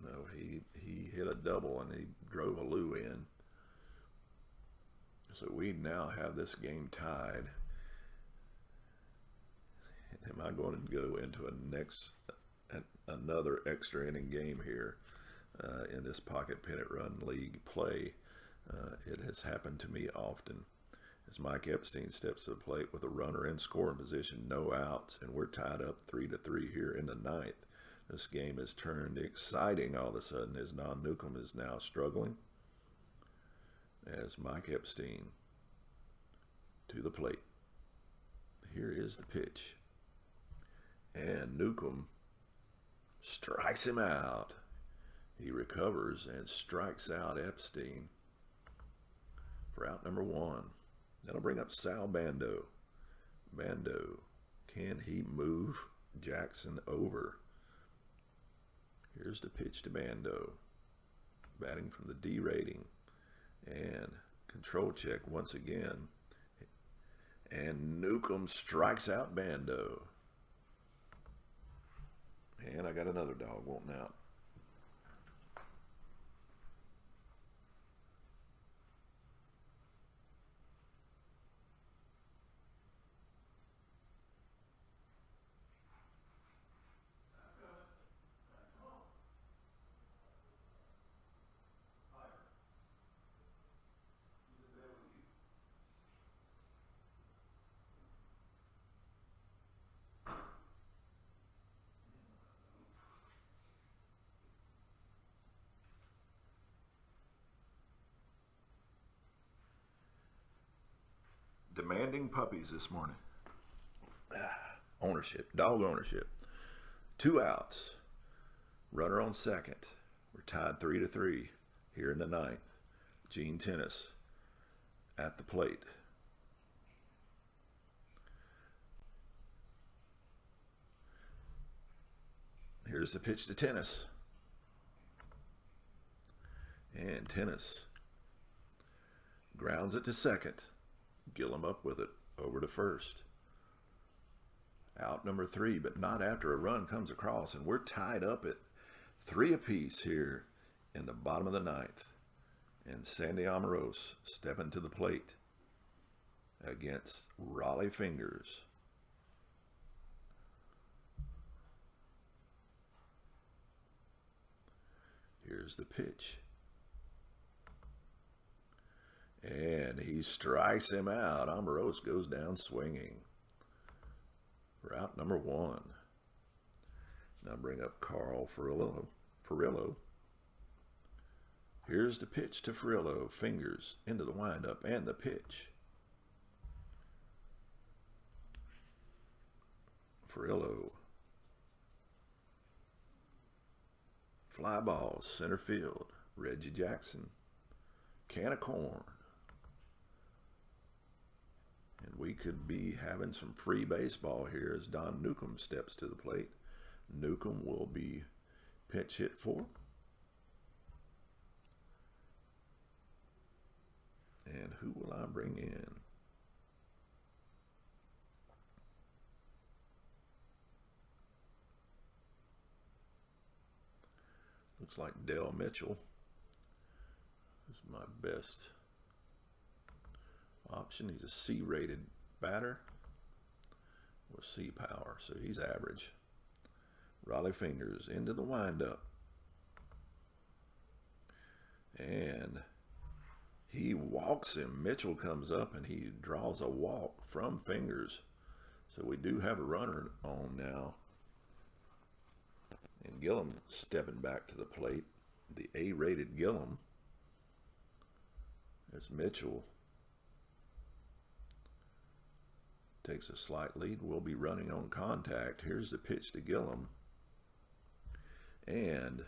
No, he hit a double and he drove Alou in. So we now have this game tied. Am I going to go into another extra inning game here in this pocket pennant run league play? It has happened to me often. As Mike Epstein steps to the plate with a runner in scoring position, no outs, and we're tied up 3-3 here in the ninth. This game has turned exciting all of a sudden as Newcombe is now struggling. As Mike Epstein to the plate. Here is the pitch. And Newcombe strikes him out. He recovers and strikes out Epstein for out number 1. That'll bring up Sal Bando. Bando, can he move Jackson over? Here's the pitch to Bando. Batting from the D rating. And control check once again. And Newcombe strikes out Bando. And I got another dog wanting out. Demanding puppies this morning. Ownership, dog ownership. 2 outs. Runner on second. We're tied 3-3 here in the ninth. Gene Tennis at the plate. Here's the pitch to Tennis. And Tennis grounds it to second. Gillum up with it over to first. Out number 3, but not after a run comes across, and we're tied up at 3 apiece here in the bottom of the ninth. And Sandy Amoros stepping to the plate against Raleigh Fingers. Here's the pitch. And he strikes him out. Amoros goes down swinging. For out number 1. Now bring up Carl Furillo. Here's the pitch to Furillo. Fingers into the windup and the pitch. Furillo. Fly ball, center field. Reggie Jackson. Can of corn. And we could be having some free baseball here as Don Newcombe steps to the plate. Newcombe will be pitch hit for. And who will I bring in? Looks like Dale Mitchell is my best option. He's a C-rated batter with C power, so he's average. Raleigh Fingers into the windup. And he walks him. Mitchell comes up and he draws a walk from Fingers. So we do have a runner on now. And Gillum stepping back to the plate. The A-rated Gillum. As Mitchell takes a slight lead. We'll be running on contact. Here's the pitch to Gillum. And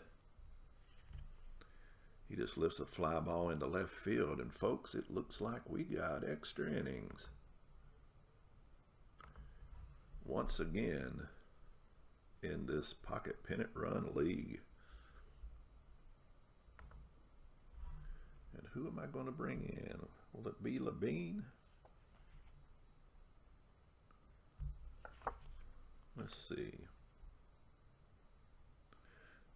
he just lifts a fly ball into left field. And folks, it looks like we got extra innings. Once again in this pocket pennant run league. And who am I going to bring in? Will it be Labine? Let's see.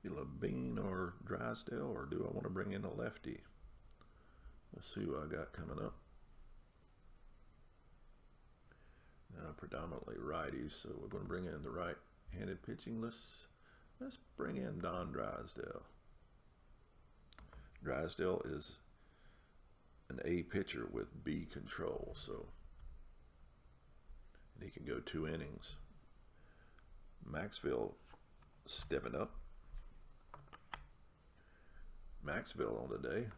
Be Labine or Drysdale, or do I want to bring in a lefty? Let's see who I got coming up. Predominantly righties, so we're going to bring in the right-handed pitching. Let's bring in Don Drysdale. Drysdale is an A pitcher with B control, so and he can go 2 innings. Maxville stepping up. Maxville on today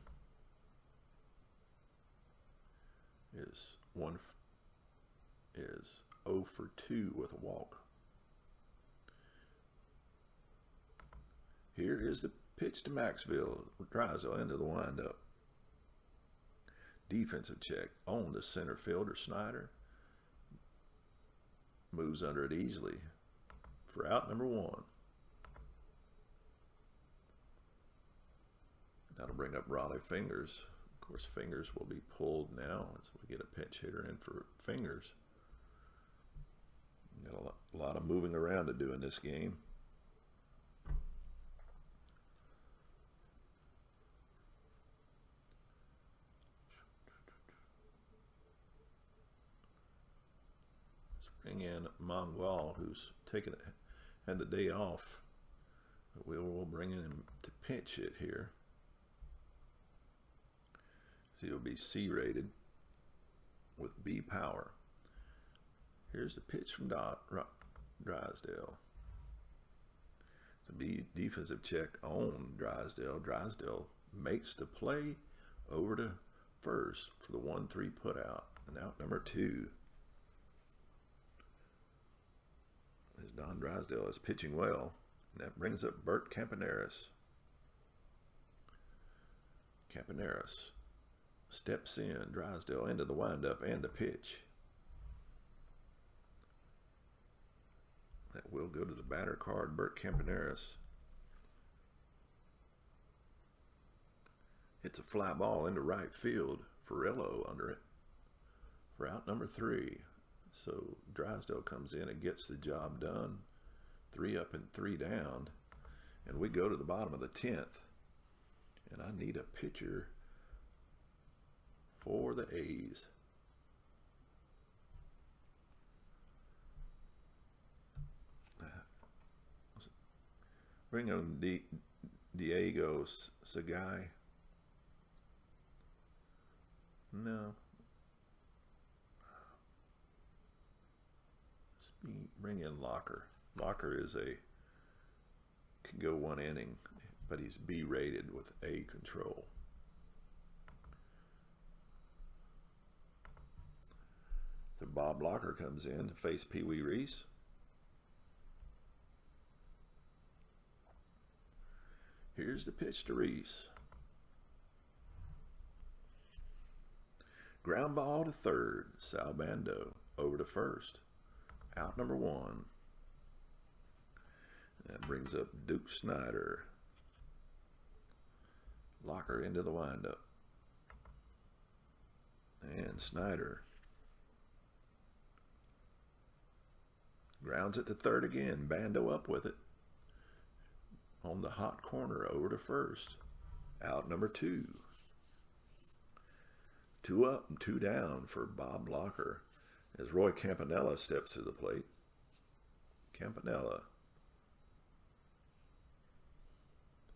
is 0 for 2 with a walk. Here is the pitch to Maxville. Drysdale into the windup. Defensive check on the center fielder, Snyder. Moves under it easily for out number 1. That'll bring up Raleigh Fingers. Of course, Fingers will be pulled now as we get a pinch hitter in for Fingers. Got a lot of moving around to do in this game. Let's bring in Mongwal, who's had the day off. But we'll bring in him to pinch hit here. So he'll be C rated with B power. Here's the pitch from Drysdale. The B defensive check on Drysdale. Drysdale makes the play over to first for the 1-3 put out. And out number 2. As Don Drysdale is pitching well. And that brings up Bert Campaneris. Campaneris steps in. Drysdale into the windup and the pitch. That will go to the batter card, Bert Campaneris. Hits a fly ball into right field. Ferrello under it for out number 3. So Drysdale comes in and gets the job done. 3 up and 3 down. And we go to the bottom of the 10th. And I need a pitcher for the A's. Bring on Diego Sagai. No. Bring in Locker. Locker can go 1 inning, but he's B rated with A control. So Bob Locker comes in to face Pee Wee Reese. Here's the pitch to Reese. Ground ball to third. Sal Bando over to first. Out number 1. That brings up Duke Snyder. Locker into the windup. And Snyder grounds it to third again. Bando up with it. On the hot corner over to first. Out number 2. 2 up and 2 down for Bob Locker as Roy Campanella steps to the plate. Campanella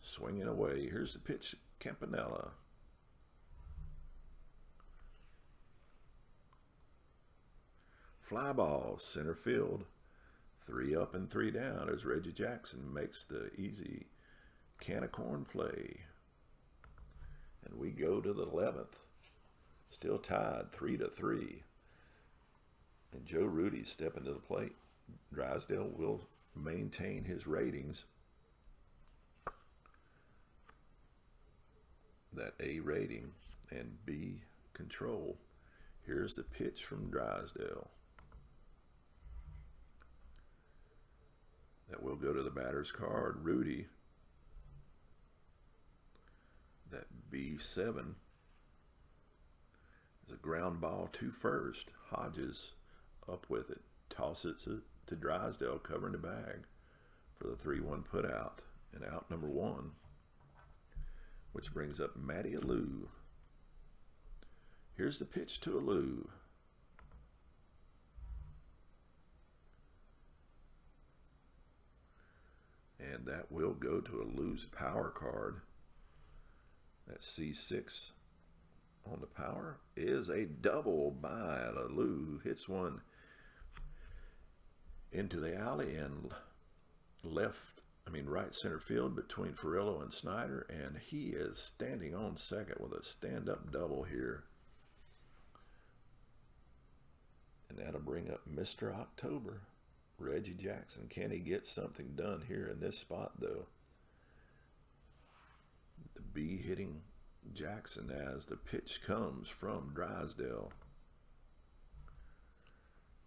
swinging away. Here's the pitch, Campanella. Fly ball, center field. 3 up and 3 down as Reggie Jackson makes the easy can of corn play. And we go to the 11th. Still tied 3-3. And Joe Rudy stepping to the plate. Drysdale will maintain his ratings. That A rating and B control. Here's the pitch from Drysdale. That will go to the batter's card, Rudy. That B7 is a ground ball to first. Hodges up with it. Toss it to Drysdale, covering the bag for the 3-1 put out. And out number 1, which brings up Matty Alou. Here's the pitch to Alou. that will go to a lose power card. That C6 on the power is a double by Lelou. Hits one into the alley and right center field between Furillo and Snyder, and he is standing on second with a stand-up double here. And that'll bring up Mr. October, Reggie Jackson. Can he get something done here in this spot, though? The B hitting Jackson as the pitch comes from Drysdale.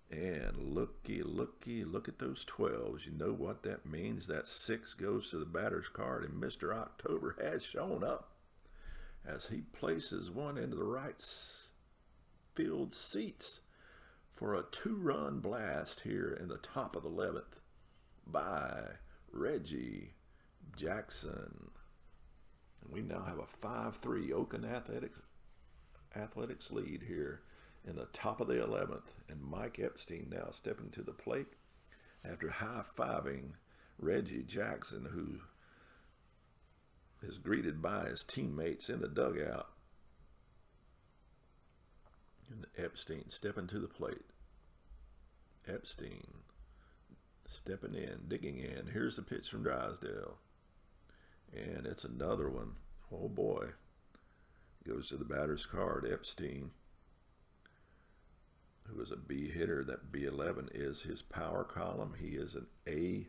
And looky, look at those 12s. You know what that means. That 6 goes to the batter's card, and Mr. October has shown up as he places one into the right field seats for a 2-run blast here in the top of the 11th by Reggie Jackson. And we now have a 5-3 Oakland Athletics lead here in the top of the 11th, and Mike Epstein now stepping to the plate after high-fiving Reggie Jackson, who is greeted by his teammates in the dugout. And Epstein stepping to the plate. Epstein stepping in, digging in. Here's the pitch from Drysdale, and it's another one. Oh boy. Goes to the batter's card. Epstein, who is a B hitter. That B11 is his power column. He is an A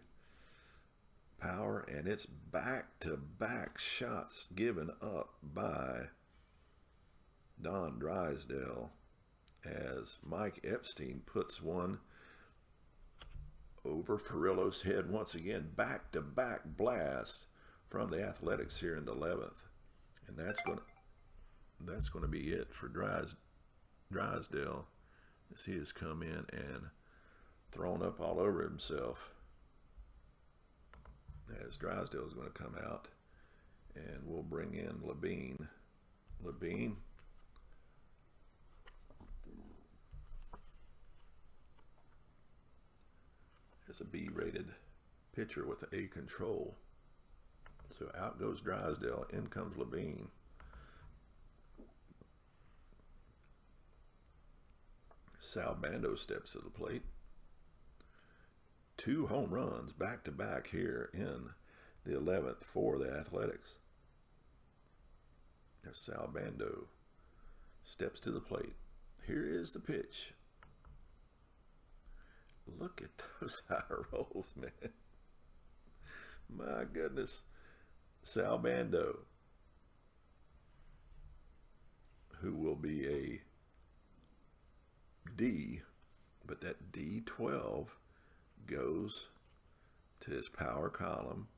power, and it's back-to-back shots given up by Don Drysdale as Mike Epstein puts one over Furillo's head once again. Back-to-back blast from the Athletics here in the 11th, and that's going to be it for Drysdale, as he has come in and thrown up all over himself. As Drysdale is going to come out, and we'll bring in Labine. Labine is a B-rated pitcher with A control. So out goes Drysdale, in comes Labine. Sal Bando steps to the plate. 2 home runs back-to-back here in the 11th for the Athletics. As Sal Bando steps to the plate. Here is the pitch. Look at those high rolls, man. My goodness. Sal Bando, who will be a D, but that D12 goes to his power column.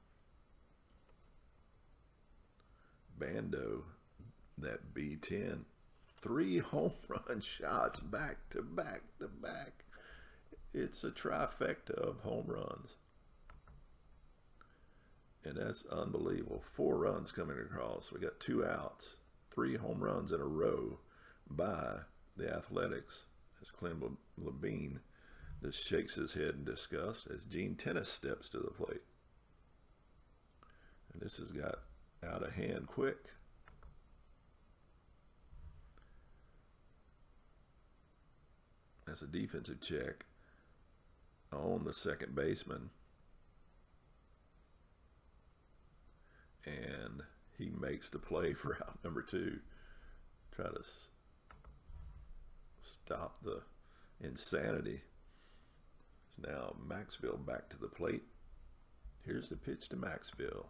Bando, that B10, 3 home run shots back to back to back. It's a trifecta of home runs. And that's unbelievable. 4 runs coming across. We got 2 outs. 3 home runs in a row by the Athletics. As Clem Labine just shakes his head in disgust as Gene Tennis steps to the plate. And this has got out of hand quick. That's a defensive check on the second baseman. And he makes the play for out number 2. Try to stop the insanity. It's now Maxville back to the plate. Here's the pitch to Maxville.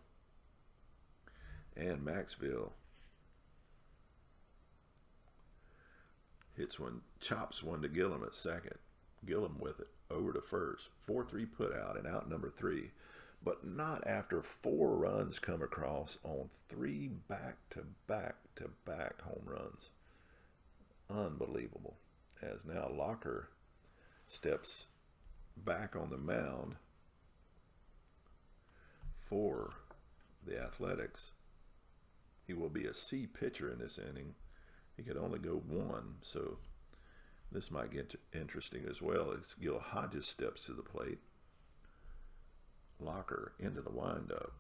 And Maxville hits one, chops one to Gillum at second. Gillum with it, over to first. 4-3 put out and out number 3. But not after 4 runs come across on 3 back-to-back-to-back home runs. Unbelievable. As now Locker steps back on the mound for the Athletics. He will be a C pitcher in this inning. He could only go 1, so this might get interesting as well as Gil Hodges steps to the plate. Locker into the windup.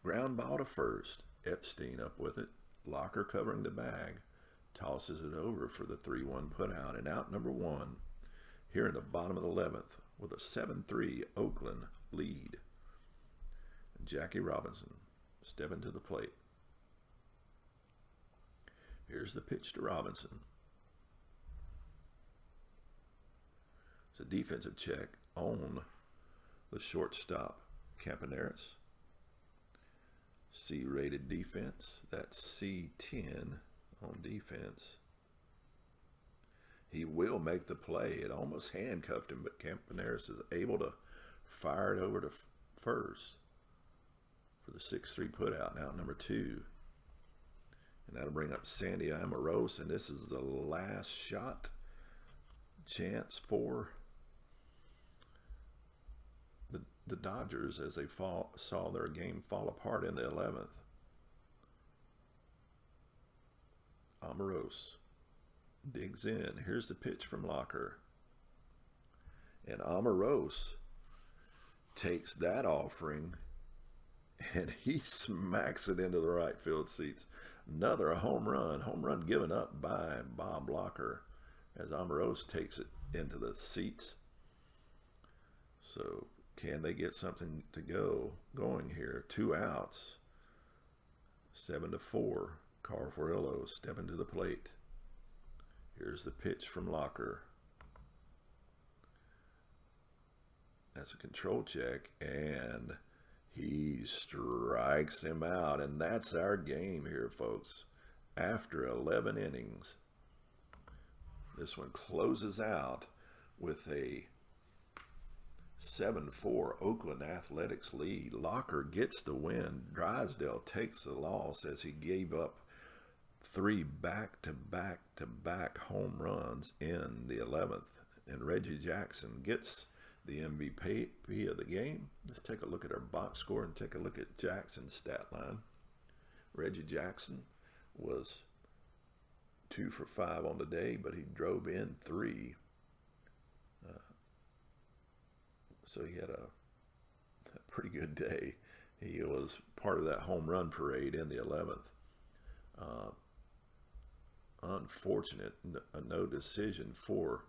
Ground ball to first. Epstein up with it. Locker covering the bag. Tosses it over for the 3-1 put out. And out number 1 here in the bottom of the 11th with a 7-3 Oakland lead. Jackie Robinson stepping to the plate. Here's the pitch to Robinson. It's a defensive check on the shortstop, Campaneris. C-rated defense. That's C10 on defense. He will make the play. It almost handcuffed him, but Campaneris is able to fire it over to first for the 6-3 put out. Now number 2. And that'll bring up Sandy Amorose, and this is the last shot chance for the Dodgers as they saw their game fall apart in the 11th. Amorose digs in. Here's the pitch from Locker. And Amorose takes that offering and he smacks it into the right field seats. Another home run. Home run given up by Bob Locker as Amorose takes it into the seats. So can they get something to going here? 2 outs. 7-4. Carl Furillo stepping to the plate. Here's the pitch from Locker. That's a control check, and he strikes him out. And that's our game here, folks. After 11 innings, this one closes out with a 7-4 Oakland Athletics lead. Locker gets the win. Drysdale takes the loss as he gave up 3 back-to-back home runs in the 11th. And Reggie Jackson gets the MVP of the game. Let's take a look at our box score and take a look at Jackson's stat line. Reggie Jackson was 2 for 5 on the day, but he drove in 3. So he had a pretty good day. He was part of that home run parade in the 11th. Unfortunate, a no decision for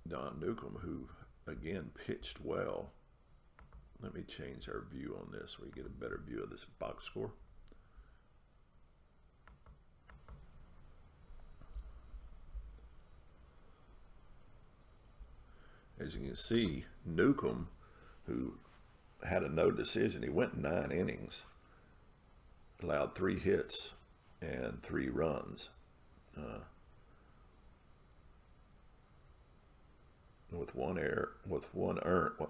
Don Newcombe, who again pitched well. Let me change our view on this so we get a better view of this box score. As you can see, Newcombe, who had a no decision, he went 9 innings, allowed 3 hits and 3 runs. With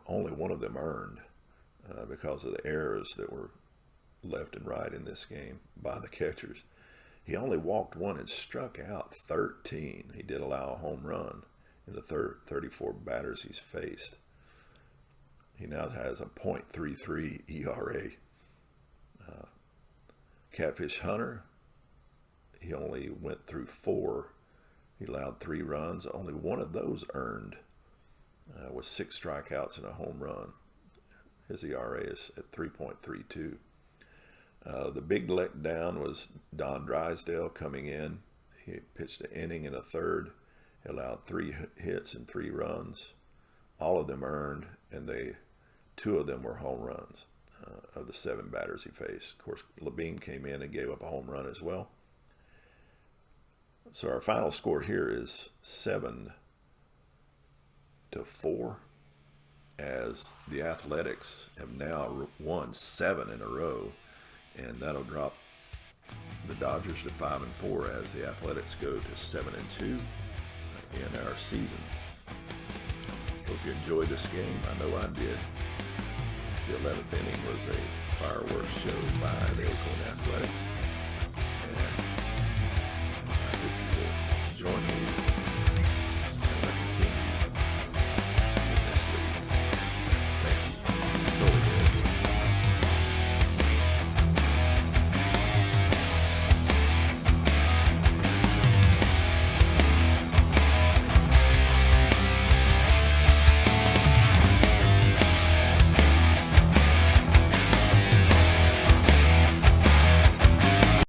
only one of them earned because of the errors that were left and right in this game by the catchers. He only walked 1 and struck out 13. He did allow a home run in the 34 batters he's faced. He now has a .33 ERA. Catfish Hunter, he only went through 4. He allowed 3 runs. Only 1 of those earned with 6 strikeouts and a home run. His ERA is at 3.32. The big letdown was Don Drysdale coming in. He pitched an inning and a third. He allowed 3 hits and 3 runs. All of them earned, and 2 of them were home runs of the 7 batters he faced. Of course, Levine came in and gave up a home run as well. So our final score here is 7-4 as the Athletics have now won 7 in a row, and that'll drop the Dodgers to 5-4 as the Athletics go to 7-2 in our season. Hope you enjoyed this game. I know I did. The 11th inning was a fireworks show by the Oakland Athletics.